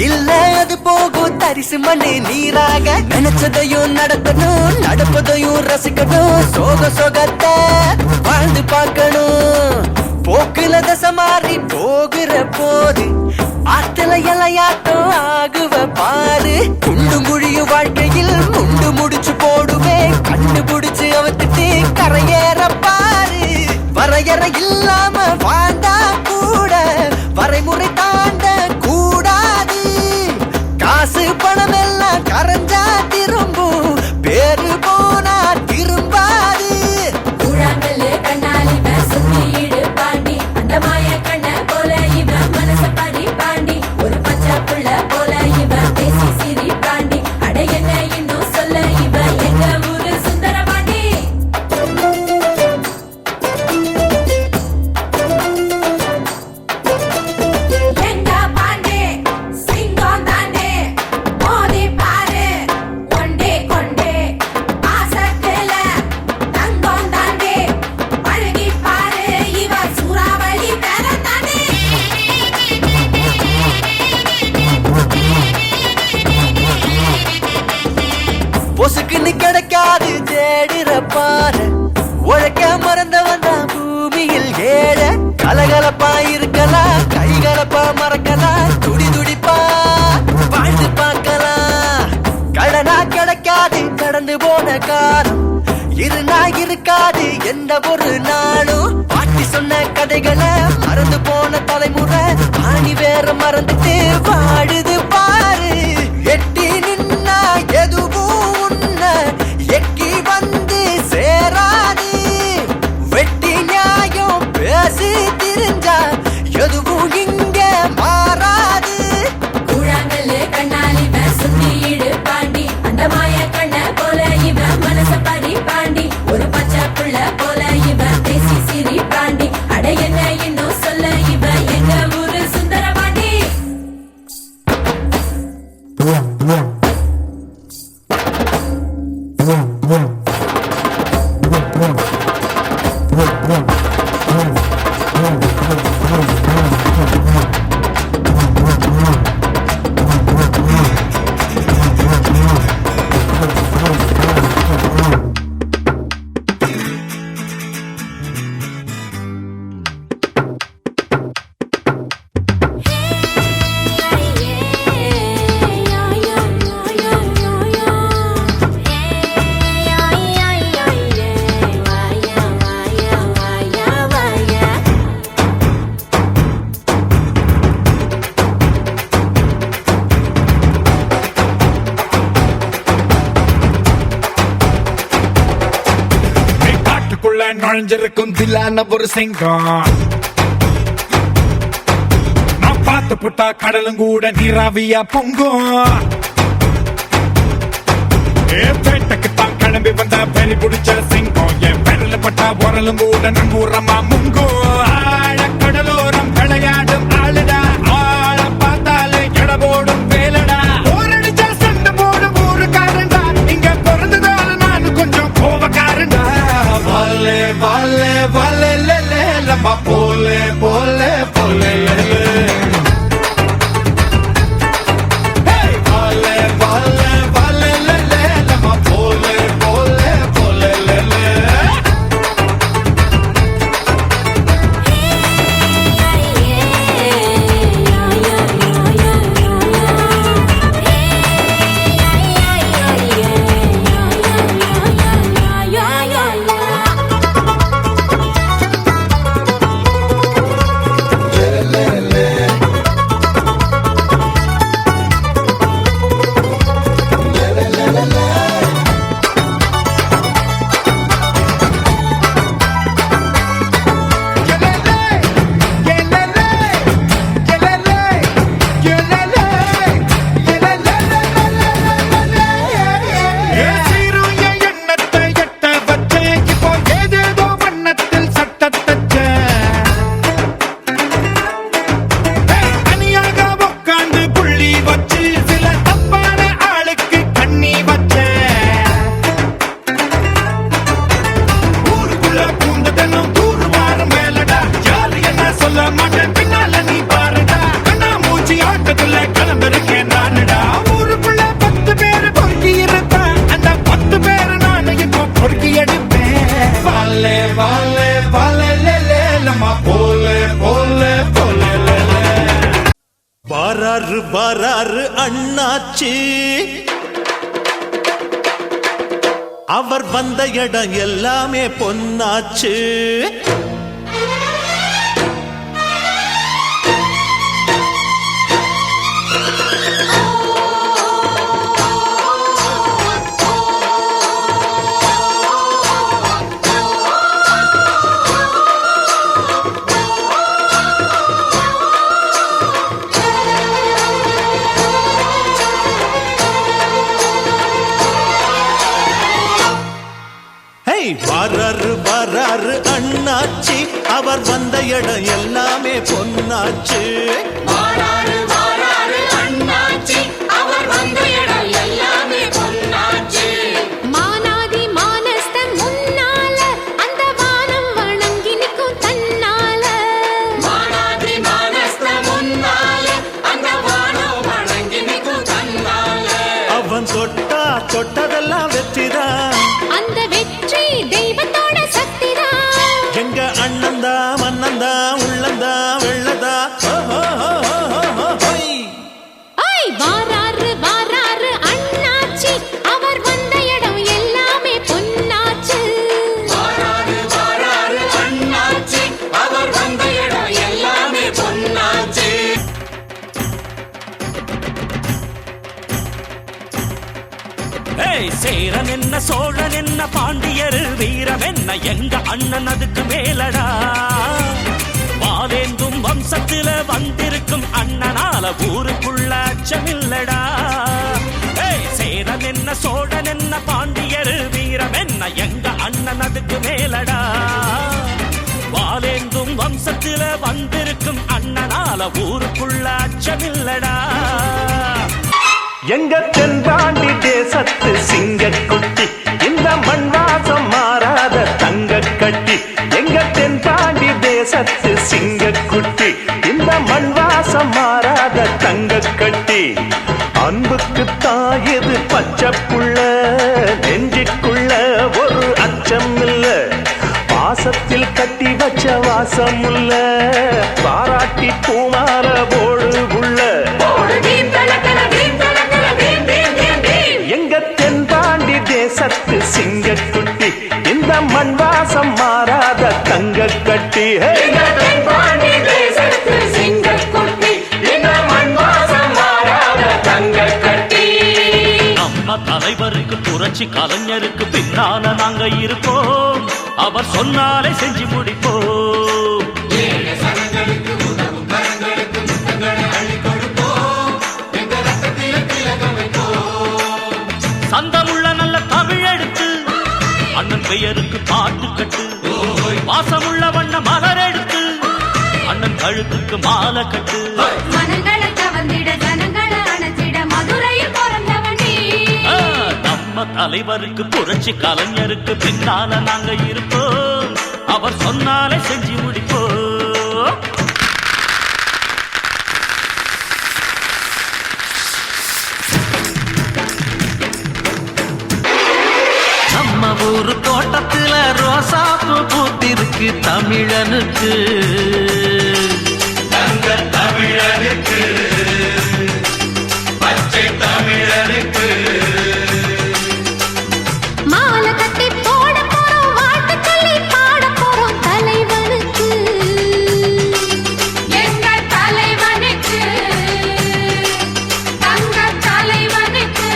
[SPEAKER 7] இல்ல அது போகும் தரிசு மண்ணு நீராக. நினைச்சதையும் நடத்தணும், நடப்பதையும் ரசிக்கணும், சோக சோகத்தை வாழ்ந்து பார்க்கணும். போக்குல தசை மாறி போகிற போது ஆத்துல இலையாட்டம் ஆகுவ பாரு. குண்டு குழியும் வாழ்க்கையில் முண்டு முடிச்சு போடுவேன், கண்டுபிடிச்சு அவத்துட்டு கரையேற பாரு. வரையறை இல்லாம வாழ்ந்தா கூட வரைமுறை தாண்ட கூடாது. காசு பணம் எல்லாம் கரைஞ்சா திரும்பும், பேரு போனா திரும்பாது.
[SPEAKER 6] கூழாங்கல்லு கண்ணால் இவ சுண்டி இழு பாண்டி, அந்த மாய கண்ண போல இவ மனச பறி பாண்டி, ஒரு பச்சை புள்ள போல இவ பேசி சிரி பாண்டி. அட என்ன இன்னும் சொல்ல இவ எங்க ஊரு சுந்தர பாண்டி. எங்க பாண்டி சிங்கம் தாண்டி, மோதி பாரு ஒண்டே கொண்டே, ஆசத்துல தங்கம் தாண்டி, பழகி பாரு இவ சூறாவளி பேர தாண்டி.
[SPEAKER 7] பொசுக்குன்னு கிடைக்காது தேடுற பாரு, உழைக்க மறந்தவன் தான் பூமியில் ஏழ. கலகலப்பா இருக்கலாம், கைகலப்பா மறக்கலாம், துடி துடிப்பா வாழ்ந்து பார்க்கலாம். கடனா கிடைக்காது கடந்து போன காலம், இருனா இருக்காது எந்த ஒரு நாளும். பாட்டி சொன்ன கதைகளை மறந்து போன தலைமுறை ஆணி வேற மறந்துட்டு வாழுது பாரு. எட்டி நின்னா எதுவும் உன்ன எக்கி வந்து சேராது. வெட்டி நியாயம் பேசி திரிஞ்சா எதுவும் இங்க மாறாது.
[SPEAKER 6] கூழாங்கல்லு கண்ணால் இவ சுண்டி இழு பாண்டி, அந்த மாய கண்ண போல இவ மனச பறி பாண்டி, ஒரு பச்சை புள்ள போல இவ பேசி சிரி பாண்டி. அட என்ன இன்னும் சொல்ல இவ எங்க ஊரு சுந்தர பாண்டி.
[SPEAKER 4] நுழைஞ்சிருக்கும் தில்லான ஒரு சிங்கம் நான் பார்த்து புட்டா கடலும் கூட நீராவியா பொங்கும் பேட்டைக்கு தான் கிளம்பி வந்தா பெரி பிடிச்ச சிங்கம் என் பெடல பட்டா உரலும் கூட நங்கூரமா முங்கும் ஆழ கடலோரம் விளையாடும் ஆளுடா ஆழ பார்த்தாலே எடபோடும் வேலடா ஊரடிச்சா சண்டை போடும் ஊருக்காரண்டா இங்க பிறந்ததால நான் கொஞ்சம் கோவக்காரண்டா வாலே வாலே வாலே லே லம்மா போலே போலே போலே லே
[SPEAKER 2] வராரு வராரு அண்ணாச்சி அவர் வந்த இடம் எல்லாமே பொன்னாச்சு வராரு வராரு அண்ணாச்சி அவர் வந்த இடம் எல்லாமே பொன்னாச்சு
[SPEAKER 6] வாராரு வாராரு அண்ணாச்சி அவர் வந்த இடம் எல்லாமே பொன்னாச்சு
[SPEAKER 3] மானாதி மானஸ்தன் முன்னால அந்த வானம் வணங்கி நிற்கும் தன்னால
[SPEAKER 6] மானாதி மானஸ்த முன்னால அந்த வானம் வணங்கி நிற்கும் தன்னால
[SPEAKER 2] அவன் தொட்டா தொட்டதெல்லாம் வெற்றிதான்
[SPEAKER 3] அந்த வெற்றி தெய்வத்தோட சக்திதான்
[SPEAKER 2] எங்க அண்ணந்தா மன்னந்தா உள்ளந்தா வெள்ளதா
[SPEAKER 3] ஐ வாராரு வாராரு அண்ணாச்சி அவர் வந்த இடம் எல்லாமே பொன்னாச்சு
[SPEAKER 6] வாராரு வாராரு அண்ணாச்சி அவர் வந்த இடம் எல்லாமே பொன்னாச்சு
[SPEAKER 5] சேரன் என்ன சோழன் என்ன பாண்டியர் வீரம் என்ன எங்க அண்ணன் அதுக்கு மேலடா வாவேந்தும் வம்சத்துல வந்திருக்கும் அண்ணனால ஊருக்குள்ள அச்சமில்லடா சேரன் என்ன சோழன் என்ன பாண்டியர் வீரம் என்ன எங்க அண்ணன் அதுக்கு மேலடா வாவேந்தும் வம்சத்துல வந்திருக்கும் அண்ணனால ஊருக்குள்ள அச்சமில்லடா
[SPEAKER 2] எங்க தென்பாண்டி தேசத்து சிங்கக்குட்டி இந்த மண் வாசம் மாறாத தங்க கட்டி எங்க தென்பாண்டி தேசத்து சிங்கக்குட்டி இந்த மண் வாசம் மாறாத தங்க கட்டி அன்புக்கு தாயது பச்சை புள்ள நெஞ்சுக்குள்ள ஒரு அச்சம் இல்ல பாசத்தில் கட்டி வச்ச வாசமுள்ள பாராட்டி பூமார போடு உள்ள எங்க தென்பாண்டி தேசத்து சிங்கக்குட்டி இந்த மண் வாசம் மாறாத தங்க கட்டி
[SPEAKER 5] நம்ம தலைவருக்கு புரட்சி கலைஞருக்கு பின்னால நாங்க இருப்போம் அவர் சொன்னாலே செஞ்சு முடிப்போம். சந்தமுள்ள நல்ல தமிழ் எடுத்து அண்ணன் பெயருக்கு பாட்டு கட்டு, வாசமுள்ள வண்ண மலர் எடுத்து அண்ணன் கழுத்துக்கு மாலை கட்டு.
[SPEAKER 6] மனங்களை கவர்ந்திட ஜனங்களை அணைச்சிட மதுரையில் பிறந்தவன் நீ.
[SPEAKER 5] நம்ம தலைவருக்கு புரட்சி கலைஞருக்கு பின்னால நாங்க இருப்போம். அவர் சொன்னாலே செஞ்சு முடிப்போம்.
[SPEAKER 7] நம்ம ஊரு தோட்டத்துல ரோசாப்பூ பூத்திருக்கு தமிழனுக்கு, தமிழனுக்கு பச்சை தமிழனுக்கு.
[SPEAKER 3] மாலை கட்டி போட போறோம், வாழ்த்து சொல்லி பாட போறோம் தலைவனுக்கு.
[SPEAKER 6] எங்கள் தலைவனுக்கு, தங்க தலைவனுக்கு.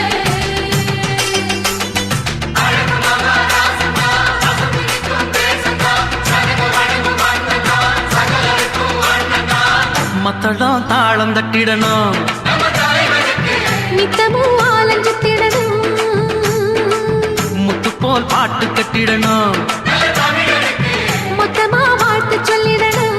[SPEAKER 7] மத்தளம் தாளம் தட்டிடணும்,
[SPEAKER 3] நித்தமும் ஆலஞ்சித்திடணும்,
[SPEAKER 7] முத்து போல் பாட்டு கட்டிடணும்.
[SPEAKER 3] மொத்தமா வாழ்த்து சொல்லிடணும்.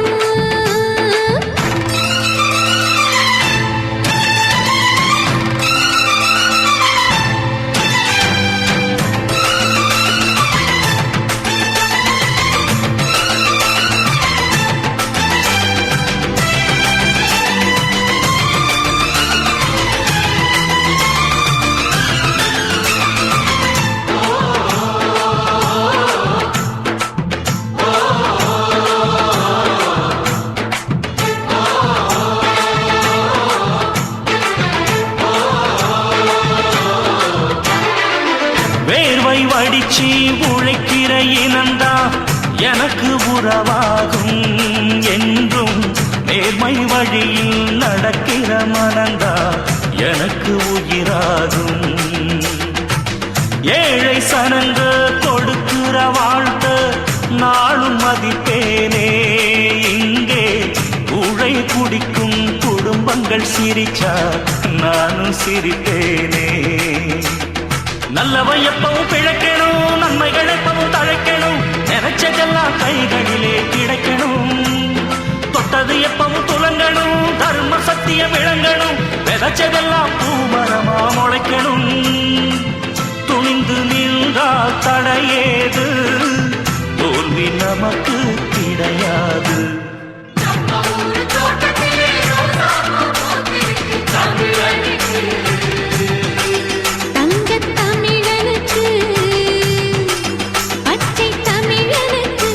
[SPEAKER 5] வேர்வை வடிச்சு உழைக்கிற இனந்தா எனக்கு உறவாகும் என்றும், நேர்மை வழியில் நடக்கிற மனந்தா எனக்கு உயிராகும். ஏழை சனங்க கொடுக்கிற வாழ்த்து நாளும் மதிப்பேனே. இங்கே உழை குடிக்கும் குடும்பங்கள் சிரிச்சா நானும் சிரிப்பேனே. நல்லவை எப்பவும் பிழைக்கணும், நன்மைகள் எப்பவும் தழைக்கணும், நினைச்சதெல்லாம் கைகளிலே கிடைக்கணும். தொட்டது எப்பவும் துலங்கணும், தர்ம சத்தியம் விளங்கணும், விதைச்சதெல்லாம் பூமரமா முளைக்கணும். துணிந்து நின்றால் தடையேது, தோல்வி நமக்கு கிடையாது.
[SPEAKER 3] தங்க தமிழனுக்கு, பச்சை தமிழனுக்கு.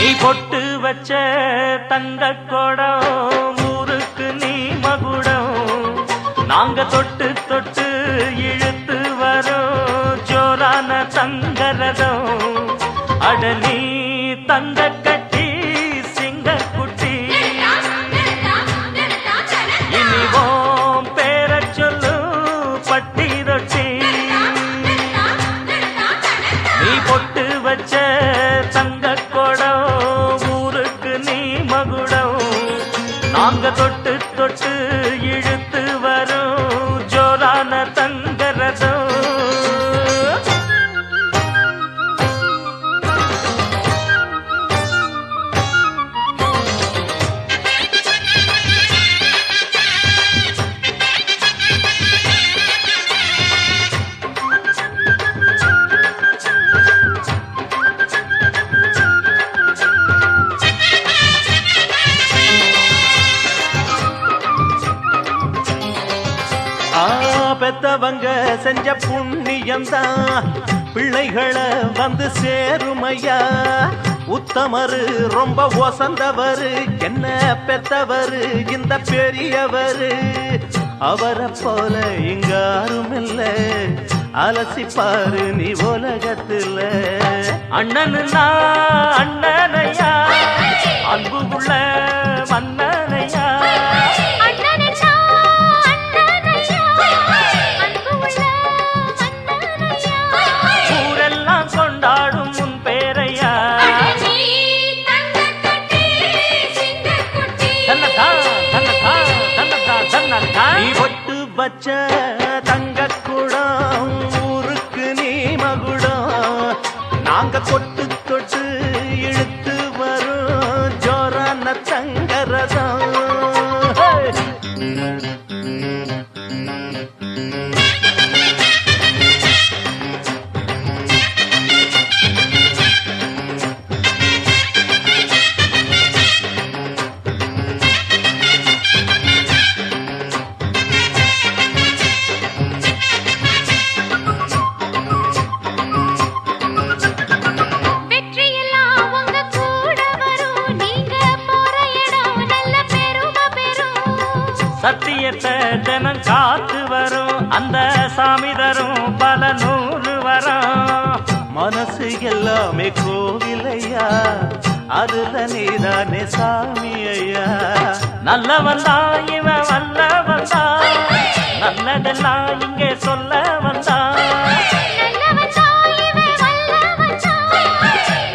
[SPEAKER 5] நீ பொட்டு வச்ச தங்க கொடம் ஊருக்கு நீ மகுடம், நாங்க தொட்டு தொட்டு இழுத்து வரோம் ஜோரான தங்கரதம். அட நீ தங்க கட்டி சிங்க குட்டி, இனிவோம் பேர சொல்லு பட்டி ரொட்டி. நீ பொட்டு வச்ச தங்க கொடம் ஊருக்கு நீ மகுடம், நாங்க தொட்டு தொட்டு இழுத்து வரும் ஜோரான தங்கரதம்.
[SPEAKER 2] செஞ்ச புண்ணியம்தான் பிள்ளைகளை வந்து சேருமையா. உத்தமரு ரொம்ப ஒசந்தவரு என்ன பெத்தவரு இந்த பெரியவரு. அவரை போல இங்க யாரும் இல்ல அலசிப்பாரு நீ உலகத்துல.
[SPEAKER 5] அண்ணனுன்னா அண்ணனையா அன்பு உள்ள மன்னனையா.
[SPEAKER 3] அண்ணனச்சா அண்ணனையா அன்பு உள்ள மன்னனையா.
[SPEAKER 5] ஊரெல்லாம் கொண்டாடும் உன் பேரையா.
[SPEAKER 3] நீ தங்கக்கட்டி சிங்கக்குட்டி.
[SPEAKER 5] தன்னதா தன்னதா தன்னதா தன்னதா.
[SPEAKER 2] நீ ஒட்டு வச்ச தங்க குடம் ஊருக்கு நீ மகுடம். நாங்க தொட்டு தொட்டு இழுத்து வரும் ஜோரான தங்கரதம்.
[SPEAKER 3] வெற்றியெல்லாம் உங்க கூட வரும். நீங்க போற இடம் நல்ல பெருமை பெறும்.
[SPEAKER 5] சத்தியத்தை தினம் காத்து வரும் அந்த சாமி தரும் பல நூறு வரும்.
[SPEAKER 2] மனசு எல்லாமே கோவிலையா அதுல நீதானே சாமி ஐயா.
[SPEAKER 5] நல்லவன் தான் இவன் வல்லவன் தான் நல்லதெல்லாம் இங்கே சொல்ல வந்தான்.
[SPEAKER 3] நல்லவன் தான் இவன் வல்லவன் தான்.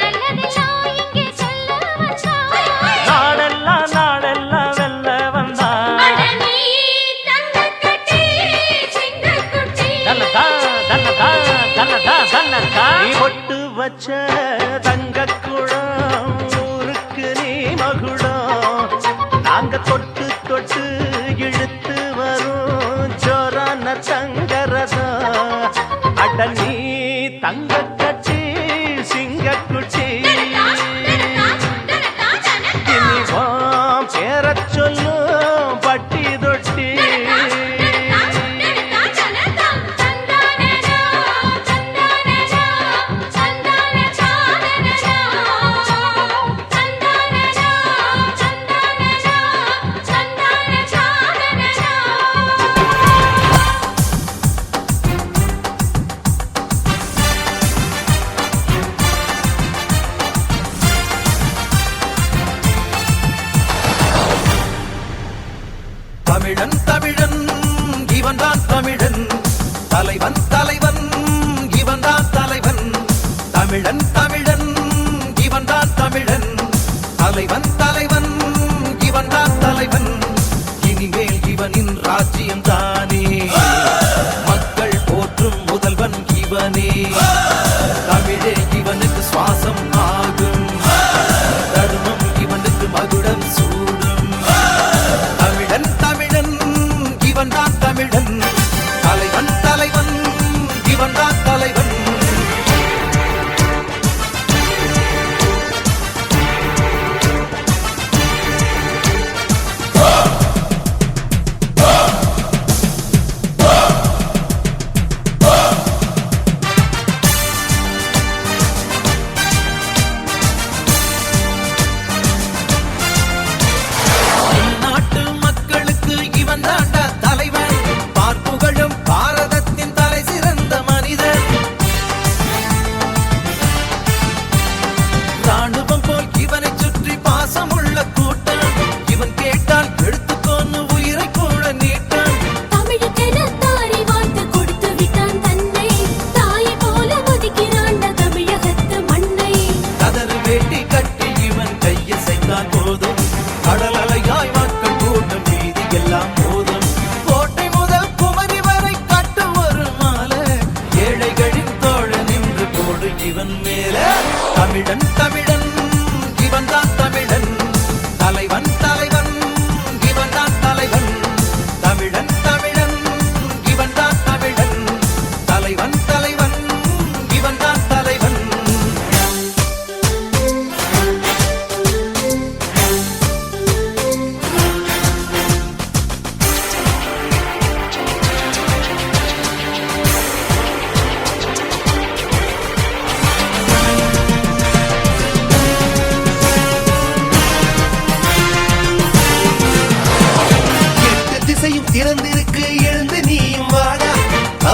[SPEAKER 3] நல்லதெல்லாம் இங்கே சொல்ல வந்தான்.
[SPEAKER 5] நாடெல்லாம் நாடெல்லாம் வெல்ல வந்தான்.
[SPEAKER 3] அட நீ தங்கக்கட்டி சிங்கக்குட்டி.
[SPEAKER 5] தன்னதா தன்னதா தன்னதா தன்னதா.
[SPEAKER 2] நீ ஒட்டு வச்ச தங்க குடம் ஊருக்கு நீ மகுடம். நாங்க தொட்டு தொட்டு இழுத்து வரும் ஜோரான தங்கரதம். அட நீ தங்க கட்டி சிங்கக்குட்டி. இனிவாம் பேரச் சொல்லும் பட்டி தொட்டி.
[SPEAKER 3] சந்தானனா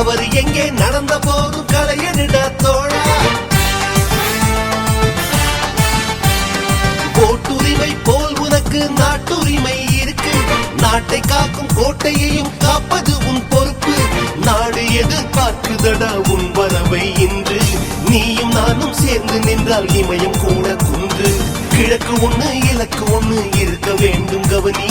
[SPEAKER 8] தவறு எங்கே நடந்த போதும் கலையனிட தோழா ஓட்டுரிமை போல் உனக்கு நாட்டுரிமை இருக்கு நாட்டை காக்கும் கோட்டையையும் காப்பது உன் பொறுப்பு நாடு எதிர்பார்க்குதடா உன் வரவை இன்று நீயும் நானும் சேர்ந்து நின்றால் இமயம் கூட குன்று கிழக்கு ஒண்ணு இலக்கு ஒண்ணு இருக்க வேண்டும் கவனி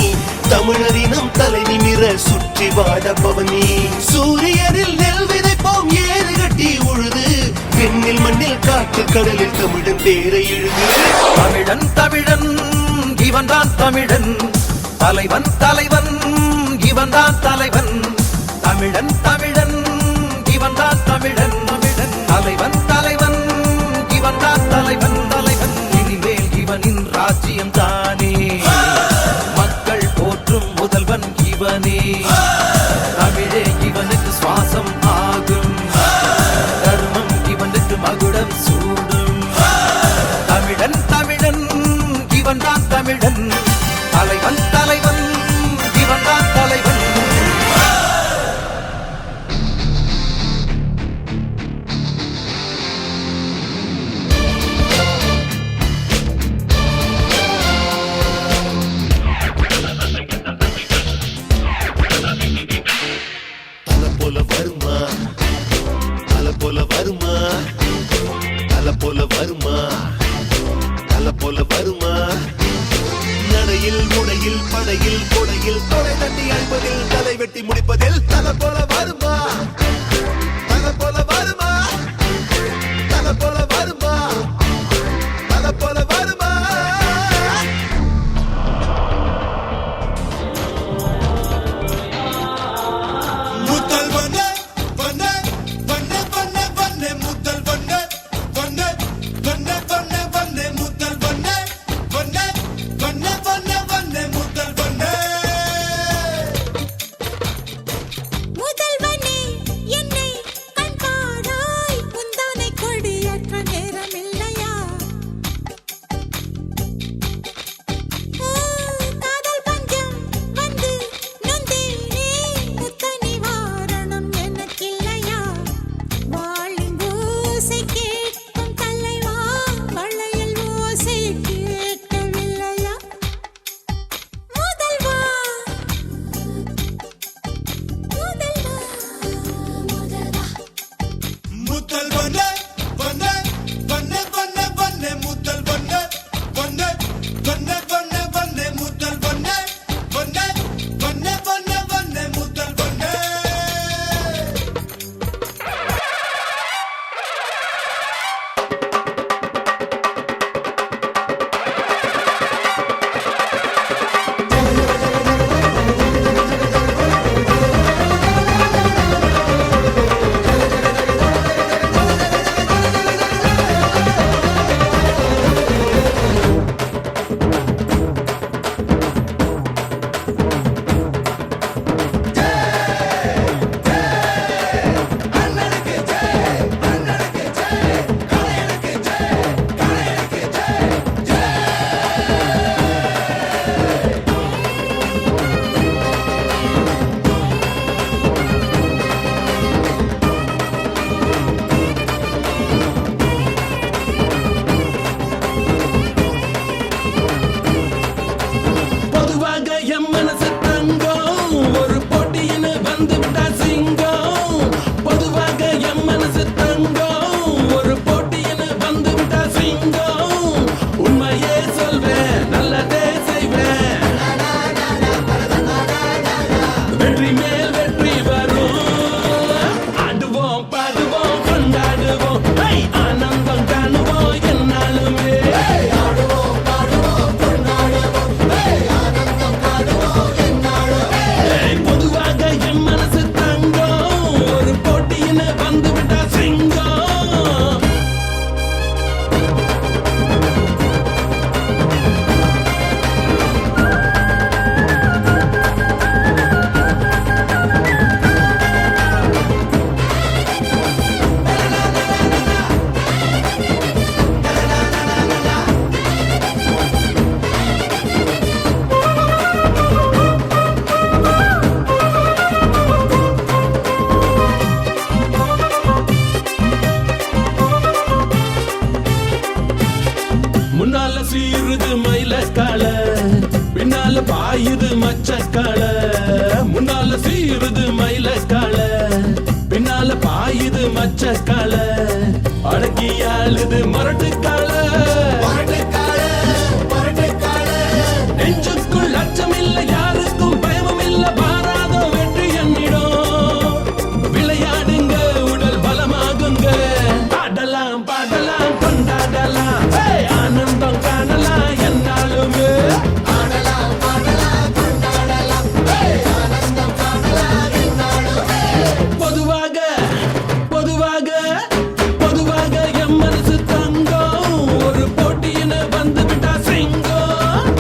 [SPEAKER 8] தமிழரினம் தலை நிமிர சுற்றி வாட பவனி சூரியனில் நெல் விதைப்போம் ஏறு கட்டி உழுது பெண்ணில் மண்ணில் காட்டு கடலில் தமிழன் தேரை இழுது
[SPEAKER 9] தமிழன் தமிழன் இவன்தான் தமிழன் தலைவன் தலைவன் இவன்தான் தலைவன் தமிழன் தமிழன் இவன்தான் தமிழன் தமிழன் தலைவன் தலைவன் இவன்தான் தலைவன் தலைவன் இனிமேல் இவனின் ராஜ்யம் தானே மக்கள் போற்றும் முதல்வன் இவனே தமிழே இவனுக்கு சுவாசம் ஆகும் தர்மம் இவனுக்கு மகுடம் சூடும் தமிழன் தமிழன் இவன்தான் தமிழன் தலைவன் தலைவன் இவன்தான் தலைவன்
[SPEAKER 8] தல போல வருமா தல போல வருமா தல போல வருமா தல போல வருமா நடையில் முடையில் படையில் கொடையில் தொடை தட்டி அழிப்பதில் தலை வெட்டி முடிப்பதில் தல போல வருமா தல போல வருமா தல போல வருமா தல போல வருமா
[SPEAKER 4] முதல் வண்ண வண்ண வண்ண வண்ண வண்ண முதல் வண்ண வண்ண வண்ண வண்ண வண்ண முதல் வண்ண வண்ண வண்ண வண்ண வண்ண முதல் வண்ண
[SPEAKER 3] முதல்
[SPEAKER 1] அடக்கி ஆளுது முரட்டுக்கால நெஞ்சுக்குள் அச்சம் இல்ல யாருக்கும் பயமும் இல்ல பாராதோ வெற்றி என்னிடம் விளையாடுங்க உடல் பலமாகுங்க பாடலாம் பாடலாம் கொண்டாடலாம் ஆனந்தம் காணலாம் என்னாலுமே பொதுவாக பொதுவாக பொதுவாக எம் மனசு தங்கம் ஒரு போட்டியின வந்து விட்டா சிங்கம்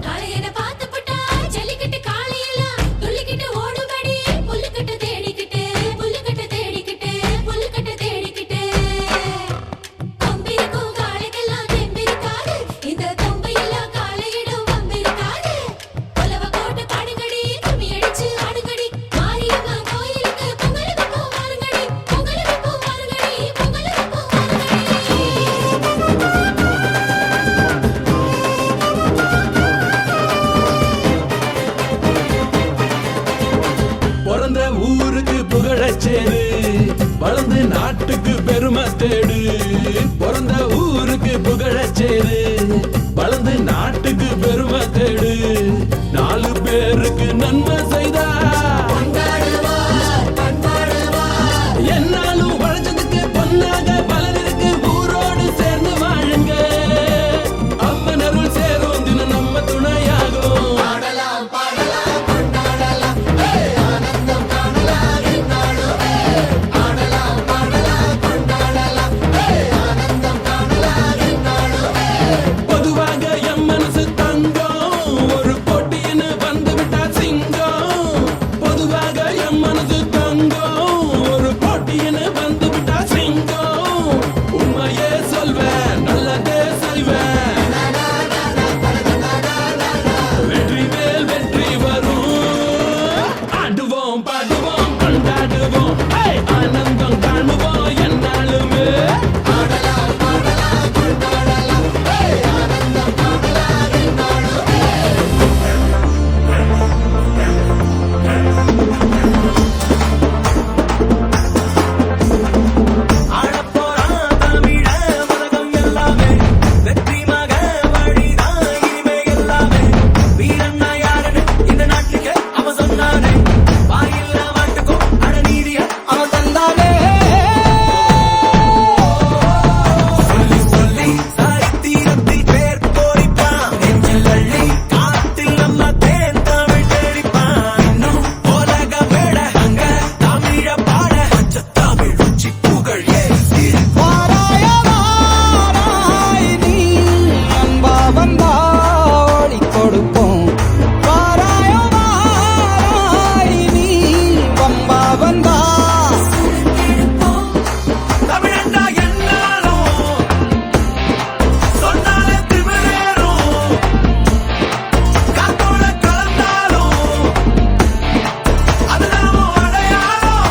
[SPEAKER 3] காளையனை பார்த்து புட்டா ஜல்லிக்கட்டு காளையெல்லாம் துள்ளிக்கிட்டு ஓடுபடி புல்லுக்கட்டு தேடிக்கிட்டு புல்லுக்கட்டு தேடிக்கிட்டு புல்லுக்கட்டு தேடிக்கிட்டு கொம்பிருக்கும் காளைக்கெல்லாம் தெம்பிருக்காது இந்த கொம்பையெல்லாம் காளையிடும் வம்பிருக்காது கொலவ கோட்டு பாடுங்கடி கும்மி அடிச்சு ஆடுங்கடி மாரியம்மா கோயிலுக்கு பொங்கலுக்கு போவாருங்கடி பொங்கலுக்கு போவாருங்கடி பொங்கலுக்கு போவாருங்கடி
[SPEAKER 1] பிறந்த ஊருக்கு புகழச்சேரு வளர்ந்து நாட்டுக்கு பெருமை தேடு பிறந்த ஊருக்கு புகழச்சேரு வளர்ந்து நாட்டுக்கு பெருமை தேடு 4 பேருக்கு நன்மை செய்தா என்னாலும் வளைச்சதுக்கு பொன்னாக பலன் இருக்கு ஊரோடு சேர்ந்து வாழுங்க அம்மன் அருள் சேரும் தினம் நம்ம துணையாகும் பொதுவாக எம் மனசு தங்கம் ஒரு போட்டின்னு வந்து விட்டா சிங்கம் பொதுவாக எம் மனசு தங்கம் ஒரு போட்டின்னு வந்து விட்டா சிங்கம் உண்மையே சொல்வேன் நல்லதே செய்வேன் வெற்றி மேல் வெற்றி வரும் ஆடுவோம் பாடுவோம் கொண்டாடுவோம் ஆனந்தம் காணுவோம் என்னாலுமே
[SPEAKER 9] ஆடப்போறான் தமிழ உலகம் எல்லாமே வெற்றி மக வழிதான் இனிமே எல்லாமே வீரன்னா யாருன்னு இந்த நாட்டுக்கு அவன் சொன்னானே வாயில்லா மாட்டுக்கும் அடநீதிய அவன் தந்தானே சொல்லி சொல்லி சாய்த்தீரத்தில் பேர் போரிப்பான் நெஞ்சில் அள்ளி காத்தில் நம்ம தேன் தமிழ் தேடிப்பான் இன்னும் உலக மேட அங்க தமிழ பாட பச்சை தமிழ் உச்சி புகழ் ஏசி
[SPEAKER 2] வாராய வாராய் நீ அன்பா வந்தா ஓடி கொடுப்போம் வாராய வாராய் நீ வம்பா வந்தா
[SPEAKER 9] தமிழண்டா எல்லாரும் சொன்னாலே திமிரேறும் காத்தோட கலந்தாலும் அது நாம அடையாளம்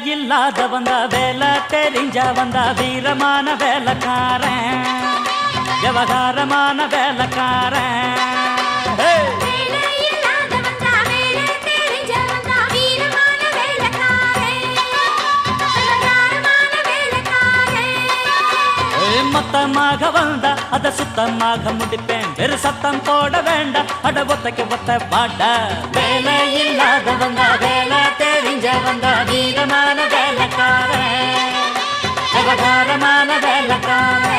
[SPEAKER 5] இல்லாத வந்தா வேலை தெரிஞ்ச வந்தா வீரமான வேலைக்காரன் விவகாரமான வேலைக்காரன் மொத்தமாக வந்தா அத சுத்தமாக முடிப்பேன் வெறு சத்தம் போட வேண்டாம் அட ஒத்தைக்கு ஒத்த பாட்ட வேலை இல்லாத வந்தா வேலை தெரிஞ்ச வந்தா வீரமான வேலைக்காரன் விவகாரமான வேலைக்காரன்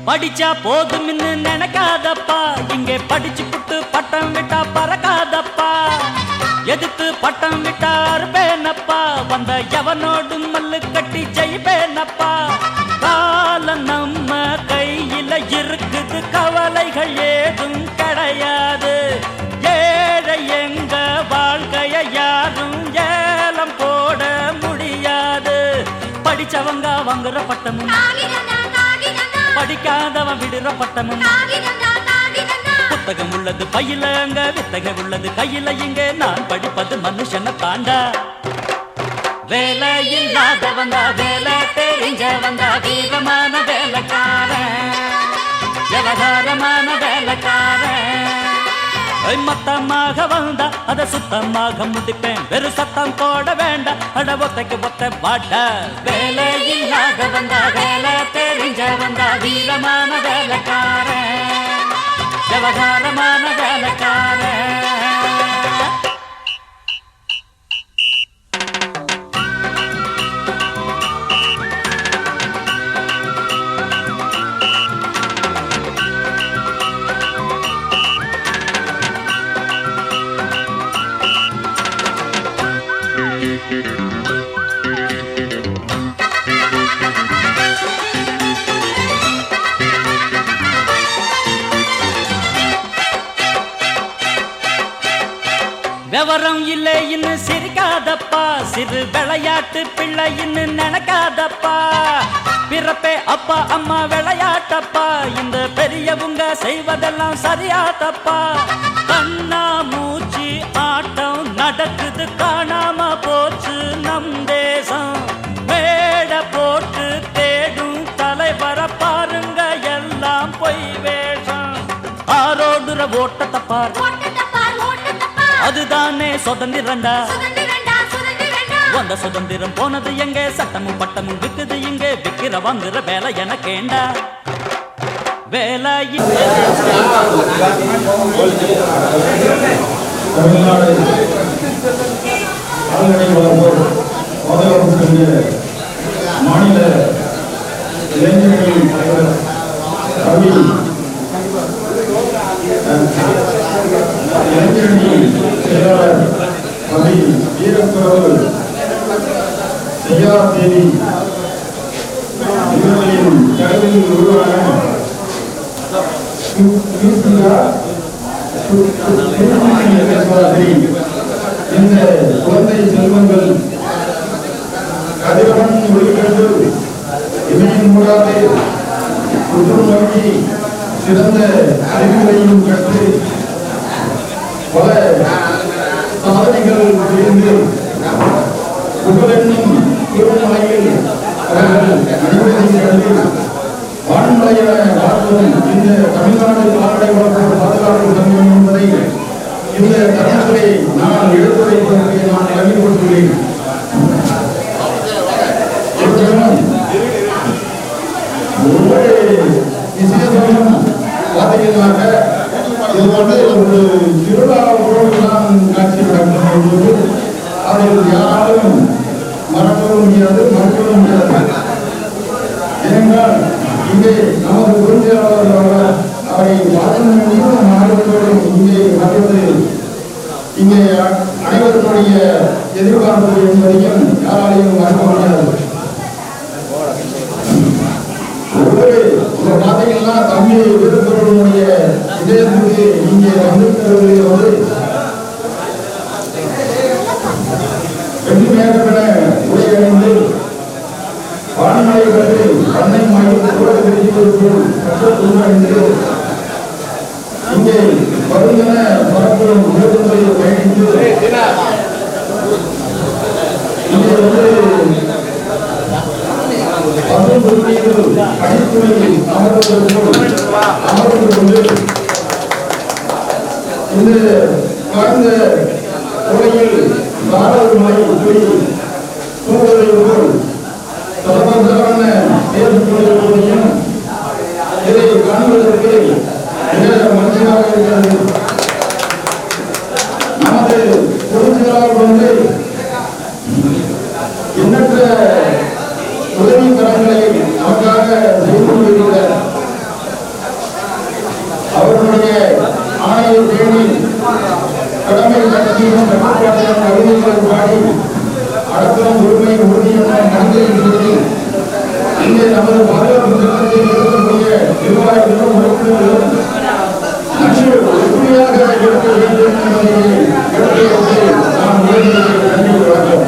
[SPEAKER 5] படிச்சா போதும்னு நினைக்காதப்பா இங்கே படிச்சு புட்டு பட்டம் விட்டா பறக்காதப்பா எதிர்த்து பட்டம் விட்டா அறுப்பேனப்பா வந்த எவனோடு மல்லு கட்டி ஜெயிப்பேனப்பா காலம் நம்ம கையில இருக்குது கவலைகள் ஏதும் கிடையாது ஏழை எங்க வாழ்க்கைய யாரும் ஏலம் போட முடியாது படிச்சவங்க வாங்குற பட்டமும் படிக்காதவன் விடுற பட்டமும் புத்தகம் உள்ளது பையில அங்க வித்தகம் உள்ளது கையில இங்க நான் படிப்பது மனுஷனை தாண்டா வேலை இல்லாத வந்தா வேலை தெரிஞ்ச வந்தா வீரமான வேலைக்காரன் விவகாரமான வேலைக்காரன் மொத்தமாக வந்தா அத சுத்தமாக முடிப்பேன் வெறு சத்தம் போட வேண்டாம் அட ஒத்தைக்கு ஒத்த பாட்ட வேலை இல்லாத வந்தா வேலை தெரிஞ்ச வந்தா வீரமான வேலைக்காரன் விவகாரமான வேலைக்காரன் விவரம் இல்லை இன்னும் சிரிக்காதப்பா சிறு விளையாட்டு பிள்ளை இன்னும் நினைக்காதப்பா பிறப்பே அப்பா அம்மா விளையாட்டப்பா இந்த பெரியவங்க செய்வதெல்லாம் சரியா தப்பா கண்ணா மூச்சு ஆட்டம் நடக்குது காணாம போச்சு நம் தேசம் மேட போட்டு தேடும் தலைவர பாருங்க எல்லாம் பொய் வேஷம் ஆரோடுற ஓட்டத்தை பாரு அதுதானே சுதந்திரண்டா வந்த சுதந்திரம் போனது எங்க சட்டமும் பட்டமும் விக்குது இங்க விக்கிற வாங்குற வேலை எனக்கேண்டா வேலை
[SPEAKER 10] மாநில இளைஞர்களின் தலைவர் இளைஞரணி செயலாளர் கவி வீரக்குறவு செய்யார் தேவி இவர்களின் கருவில் உருவான இந்த குழந்தை செல்வங்கள் கதிரவன் ஒளிகண்டு இமையின் மூடாது உற்று நோக்கி சிறந்த அறிவுகளையும் கற்று பல சாதனைகள் புரிந்து புகழென்னும் திருமலையில் அவர்கள் அனைவரையும் கண்டு வான்மலையில வாழ்வதும் இந்த தமிழ்நாடு கால்நடை வளர்ப்பு பாதுகாப்பு சங்கம் என்பதை இந்த தருணத்தை நான் எடுத்துரைப்பதற்கு நான் அறிவுறுத்துகிறேன். ஒவ்வொரு விசேஷமும் பார்த்தீங்கன்னாக்க இது ஒரு திருவிழாவோடு தான் காட்சி நடக்கும்போது அதில் யாரும் மறக்கவும் முடியாது மறுக்கவும் முடியாது. ஏனென்றால் இங்கே நமது பொருளாளர்கள் அவரை வாழ்க்கையோடும் ஆர்வத்தோடும் இங்கே வருவது இங்கே அனைவருடைய எதிர்பார்ப்பது என்பதையும் யாராலையும் மறக்க முடியாது. பாத்தீங்கன்னா தம்பி வீரப்பொருளுடைய இதயத்துக்கு இங்கே வந்திருக்கிறவர்களை வந்து வெற்றி மேகமென உரை அணிந்து வானிலை கண்டு பண்ணை மையம் கூட விரிப்பதற்குள் கட்டத்துடன் அணிந்து இங்கே வருந்தன பரப்பும் பேருந்தையை பயணித்து இங்கே வந்து அடித்துறையில் அமர்ந்து கொண்டு இந்த கடந்த உரையில் பாரதமலை சூழலை போல் தொடர்பான பேசுவதையும் இதை காண்பதற்கு மிக மகிழ்ச்சியாக இருக்கிறது. நமது பொதுச்செயலாளர் வந்து எண்ணற்ற உதவி கரங்களை நமக்காக செய்து கொண்டிருக்கிறார். அவர்களுடைய ஆணையை தேடி கடமை கட்சியும் கட்டுப்பாட்டையும் கவிதைகளை பாடி அடக்கம் உரிமை உறுதியான மனிதர்கள் சொல்லி இங்கே நமது பாதுகாப்பு திட்டத்தில் இருக்கக்கூடிய நிர்வாகிகளும் உறுப்பினர்களும் நன்கு உறுதியாக இருக்க வேண்டும் என்பதை எடுத்து நாம் உயர்ந்ததை நன்றி வழங்கும்.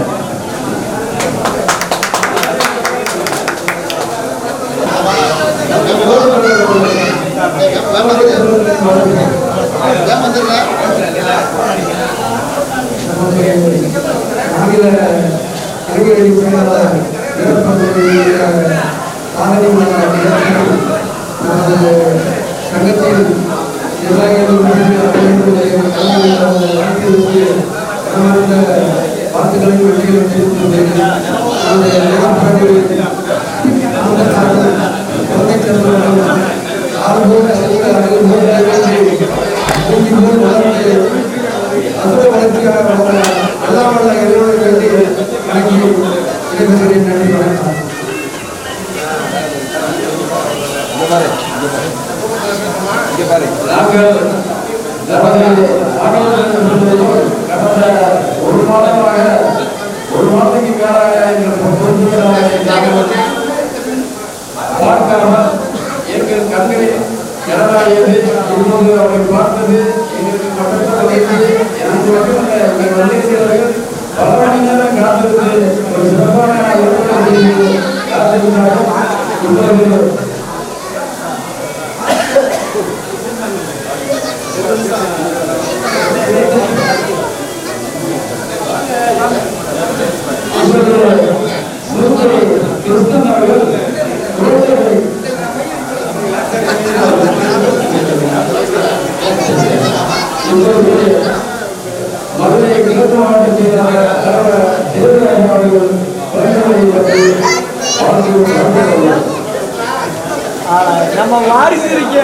[SPEAKER 10] ஆங்கில அறிவியல் செயலாளர் நமது சங்கத்தில் நிர்வாகிகள் வார்த்தைகளை வெற்றிகள் ஒரு மாதத்துக்கு மேலாக பார்க்காமல் எங்கள் கண்களை கடலாடியது இப்போது அவரை பார்த்தது எங்களுக்கு பக்கத்தில் எனக்கு மட்டும் எங்கள் வந்திருக்கிறவர்கள் பல மணி நேரம் காத்திருந்து ஒரு சிறப்பான காத்திருந்தாலும் இப்போது கிருஷ்ணன் அவர்கள் மதுரை கிழக்கு மாவட்டத்தில் நம்ம வாரிசு இருக்க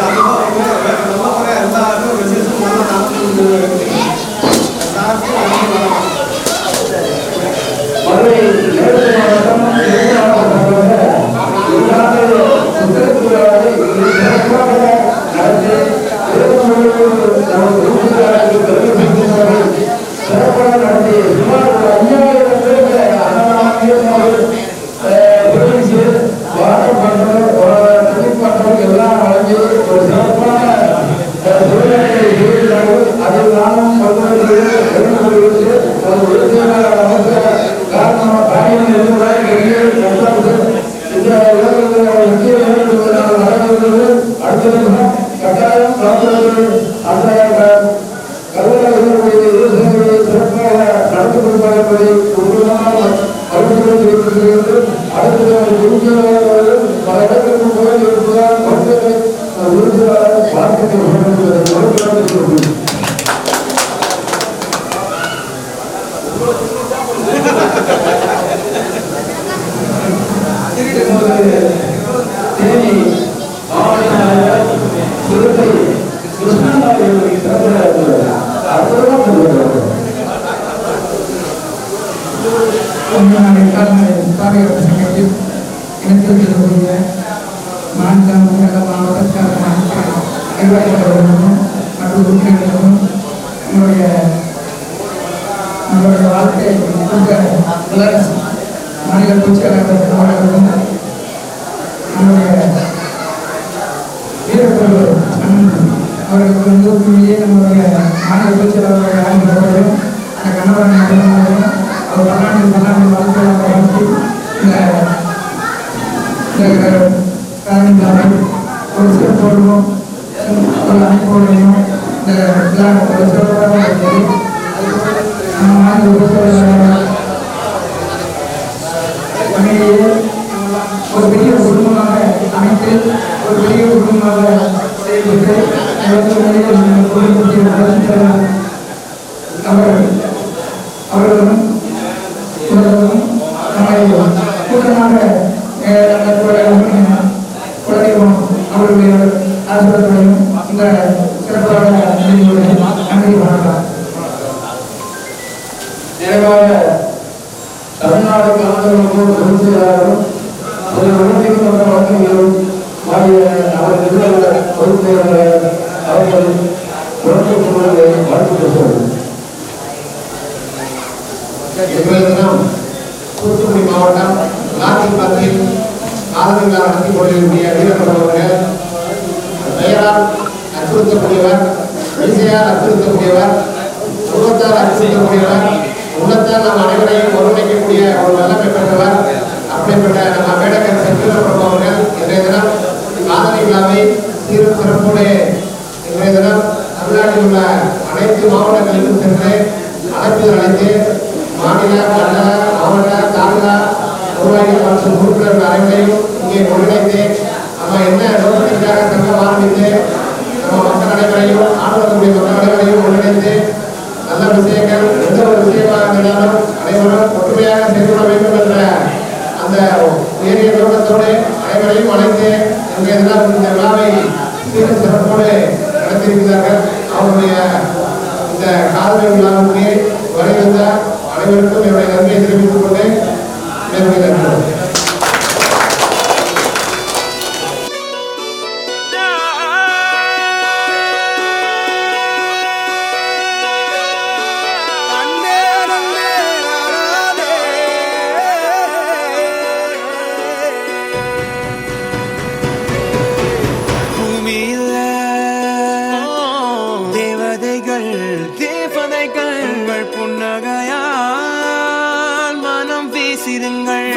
[SPEAKER 10] ரொம்ப நிர்வாகிகளுக்கும் மற்றும் உறுப்பினர்களுக்கும் நம்மளுடைய வாழ்க்கை மாநில பொதுச்செயலாளர் அவர்களுக்கும் நம்முடைய வீரப்பொருள் அவர்களுக்கு உண்மையே நம்முடைய மாநில பொதுச்செயலாளர் அவர்களும் அந்த கணவன் அவர்களும் அவர் பன்னாண்டு வாழ்க்கை இந்த ஒரு சிறப்போடும் ஒரு அமைப்போடையும் இந்த ஒரு சிறப்பாக இருக்கிறது. ஒரு பெரிய குடும்பமாக அமைத்து ஒரு பெரிய குடும்பமாக செயல்பட்டு அவர்களும் நம்மை கூட்டமாக குழந்தைகளும் அவர்களுடைய ஆசிரியர்களையும் இந்த சிறப்பாக நன்றி வணக்கம். நிறைவாக தமிழ்நாடு கலாச்சாரம் பொதுச் செயலாளரும் வழக்கங்களும் அவர் நிறுவன பொதுச் செயலாளர் அவர்கள் வாழ்த்து பெற்றோர். தூத்துக்குடி மாவட்டம் நாட்டில் காலங்கள் நடத்தி கொண்டிருக்கிற வீரர்கள் பெயரால் அச்சுறுத்தக்கூடியவர், இசையால் அச்சுறுத்தக்கூடியவர், உருவத்தால் அச்சுறுத்தக்கூடியவர், உள்ளத்தால் நம் அனைவரையும் ஒருங்கிணைக்கக்கூடிய ஒரு வல்லமை பெற்றவர். அப்படிப்பட்ட நம்ம மேடகர் செல்வம் அவர்கள் இன்றைய தினம் காதலி விழாவை சீரும் சிறப்போடு இன்றைய தினம் தமிழ்நாட்டில் உள்ள அனைத்து மாவட்டங்களிலும் சென்று அழைப்பில் அழைத்து மாநில, மண்டல, மாவட்ட, தாலுகா நிர்வாகிகள் மற்றும் உறுப்பினர்கள் அனைவரையும் இங்கே ஒருங்கிணைத்து நம்ம என்ன நோக்கத்திற்காக சங்கம் ஆரம்பித்து நம்ம மக்கள் அனைவரையும் ஆளுநர்களுடைய மக்கள் அனைவரையும் ஒருங்கிணைத்து நல்ல விஷயங்கள் எந்த ஒரு விஷயமாக இருந்தாலும் அனைவரும் ஒற்றுமையாக செயல்பட வேண்டும் என்ற அந்த உயரிய நோக்கத்தோடு அனைவரையும் அழைத்து இன்றைய தினம் இந்த விழாவை சீரும் சிறப்போடு நடத்தியிருக்கிறார்கள். அவருடைய இந்த காதலி விழாவுக்கு வருகின்ற அனைவருக்கும் என்னுடைய நன்றியை தெரிவித்துக் கொண்டு நன்றி.
[SPEAKER 9] புன்னகையால் மனம் பேசிடுங்கள்.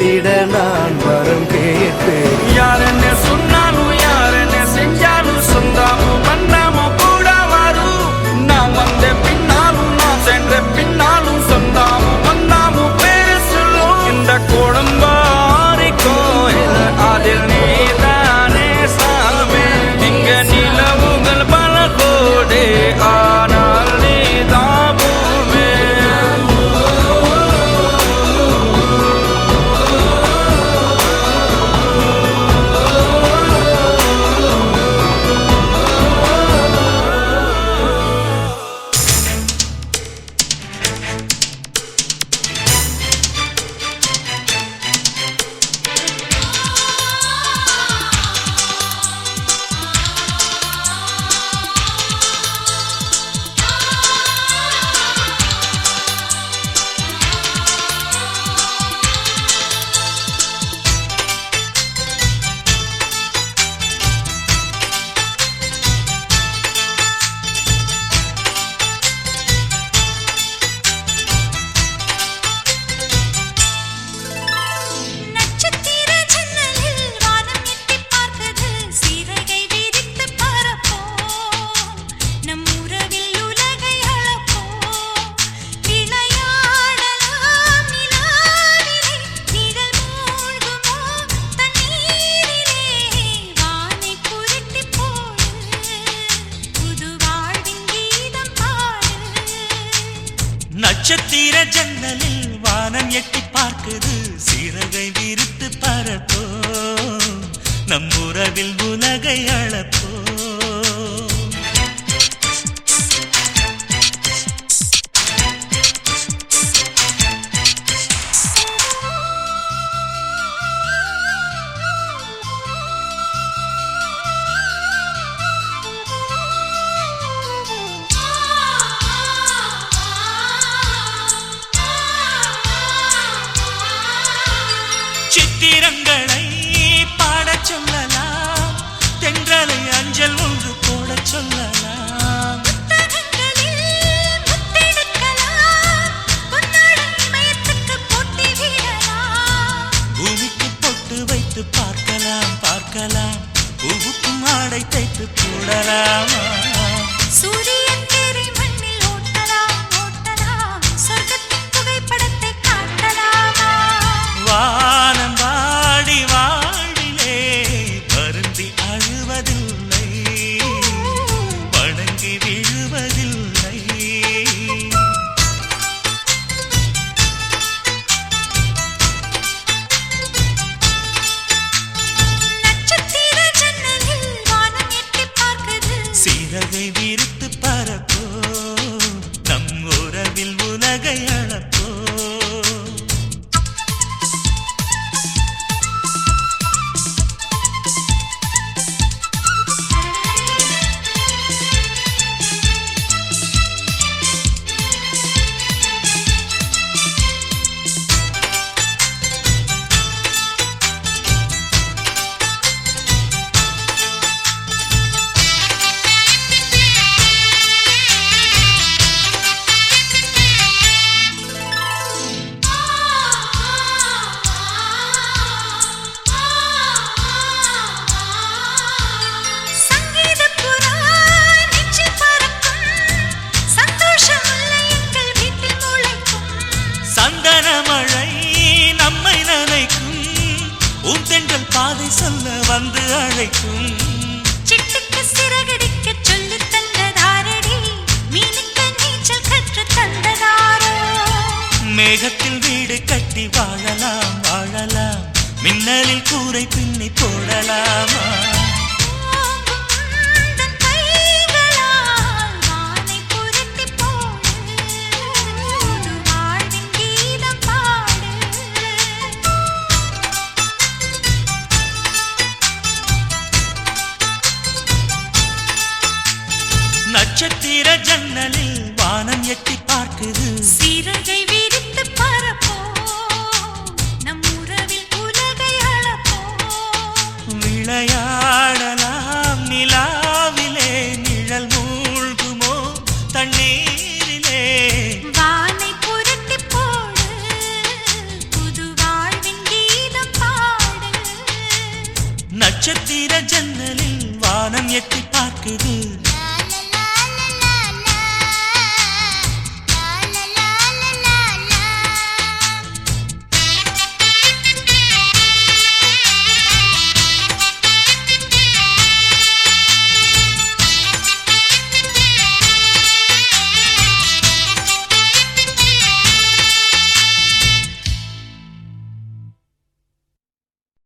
[SPEAKER 8] கட்டிட நான் வரம் கேட்டேன்.
[SPEAKER 9] யார் என்ன சொன்னாலும் யார் என்ன செஞ்சாலும் சொந்தாமும் பண்ணாமும் கூட வரும். நான் வந்த பின்னாலும் நான் சென்ற பின்னாலும் சொந்தாமும் பண்ணாமும் பேரு சொல்லும். இந்த குடும்பாரி கோயில் அதில் நீதானே சாமி. இங்க நிலவுகள் பல கோடி ஆனால் நீதான் பூமி.
[SPEAKER 3] நட்சத்திர ஜன்னலில் வானம் எட்டிப் பார்க்குது. சீரகை விரித்து பரப்போம். நம் உறவில் உலகை அளப்போம். விளையாடலாம் நிலாவிலே. நிழல் மூழ்குமோ தண்ணீரிலே. வானை புரட்டிப் போடு. புது வாழ்வின் கீதம் பாடு.
[SPEAKER 5] நட்சத்திர ஜன்னலில் வானம் எட்டி பார்க்குது. சிறகை விரித்து பரப்போ நம் உறவில் உலகை அளப்போ. சித்திரங்களை பாடச் சொல்லலாம். தென்றலை அஞ்சல் ஒன்று போடச் சொல்லலாம்.
[SPEAKER 3] புத்தகங்களில் முத்தெடுக்கலாம். பொன்னாடை இமயத்துக்கு போட்டி விடலாம்.
[SPEAKER 5] பூமிக்கு பொட்டு வைத்து பார்க்கலாம் பார்க்கலாம். பூவுக்கும் ஆடை தைத்து போடலாமா.
[SPEAKER 3] சூரியன் தேரை மண்ணில் ஓட்டலாம் ஓட்டலாம். சொர்க்கத்தின் புகைப்படத்தை காட்டலாமா.
[SPEAKER 5] வானம் வாடி வாழ்விலே வருந்தி அழுவதில்லை. வணங்கி விழுவதில்லை.
[SPEAKER 3] நட்சத்திர ஜன்னலில் வானம் எட்டிப் பார்க்குது.
[SPEAKER 5] சிறகை விரித்து பரப்போ நம் உறவில் உலகை அளப்போ.
[SPEAKER 3] சங்கீதப் புறா நெஞ்சில் பறக்கும். சந்தோஷம் முல்லை எங்கள் வீட்டில் முளைக்கும்.
[SPEAKER 5] சந்தன மழை நம்மை நனைக்கும். உன் தென்றல் பாதை சொல்ல வந்து அழைக்கும்.
[SPEAKER 3] சிட்டுக்கு சிறகடிக்கச் சொல்லித் தந்ததாரடி. மீனுக்கு நீச்சல் கற்றுத் தந்ததாரோ.
[SPEAKER 5] மேகத்தில் வீடு கட்டி வாழலாம் வாழலாம். மின்னலில் கூரை பின்னி போடலாமா.
[SPEAKER 3] ஓங்கும் உந்தன் கைகளால் வானை புரட்டிப் போடு. புது வாழ்வின் கீதம் பாடு.
[SPEAKER 5] நட்சத்திர ஜன்னலில் வானம் எட்டி பார்க்குது.
[SPEAKER 3] சிறகை விரித்து பரப்போம். நம் உறவில் உலகை அளப்போம்.
[SPEAKER 5] விளையாடலாம் நிலாவிலே. நிழல் மூழ்குமோ தண்ணீரிலே.
[SPEAKER 3] வானை புரட்டிப் போடு. புது வாழ்வின் கீதம்
[SPEAKER 11] நட்சத்திர ஜன்னலில் வானம் எட்டி பார்க்குது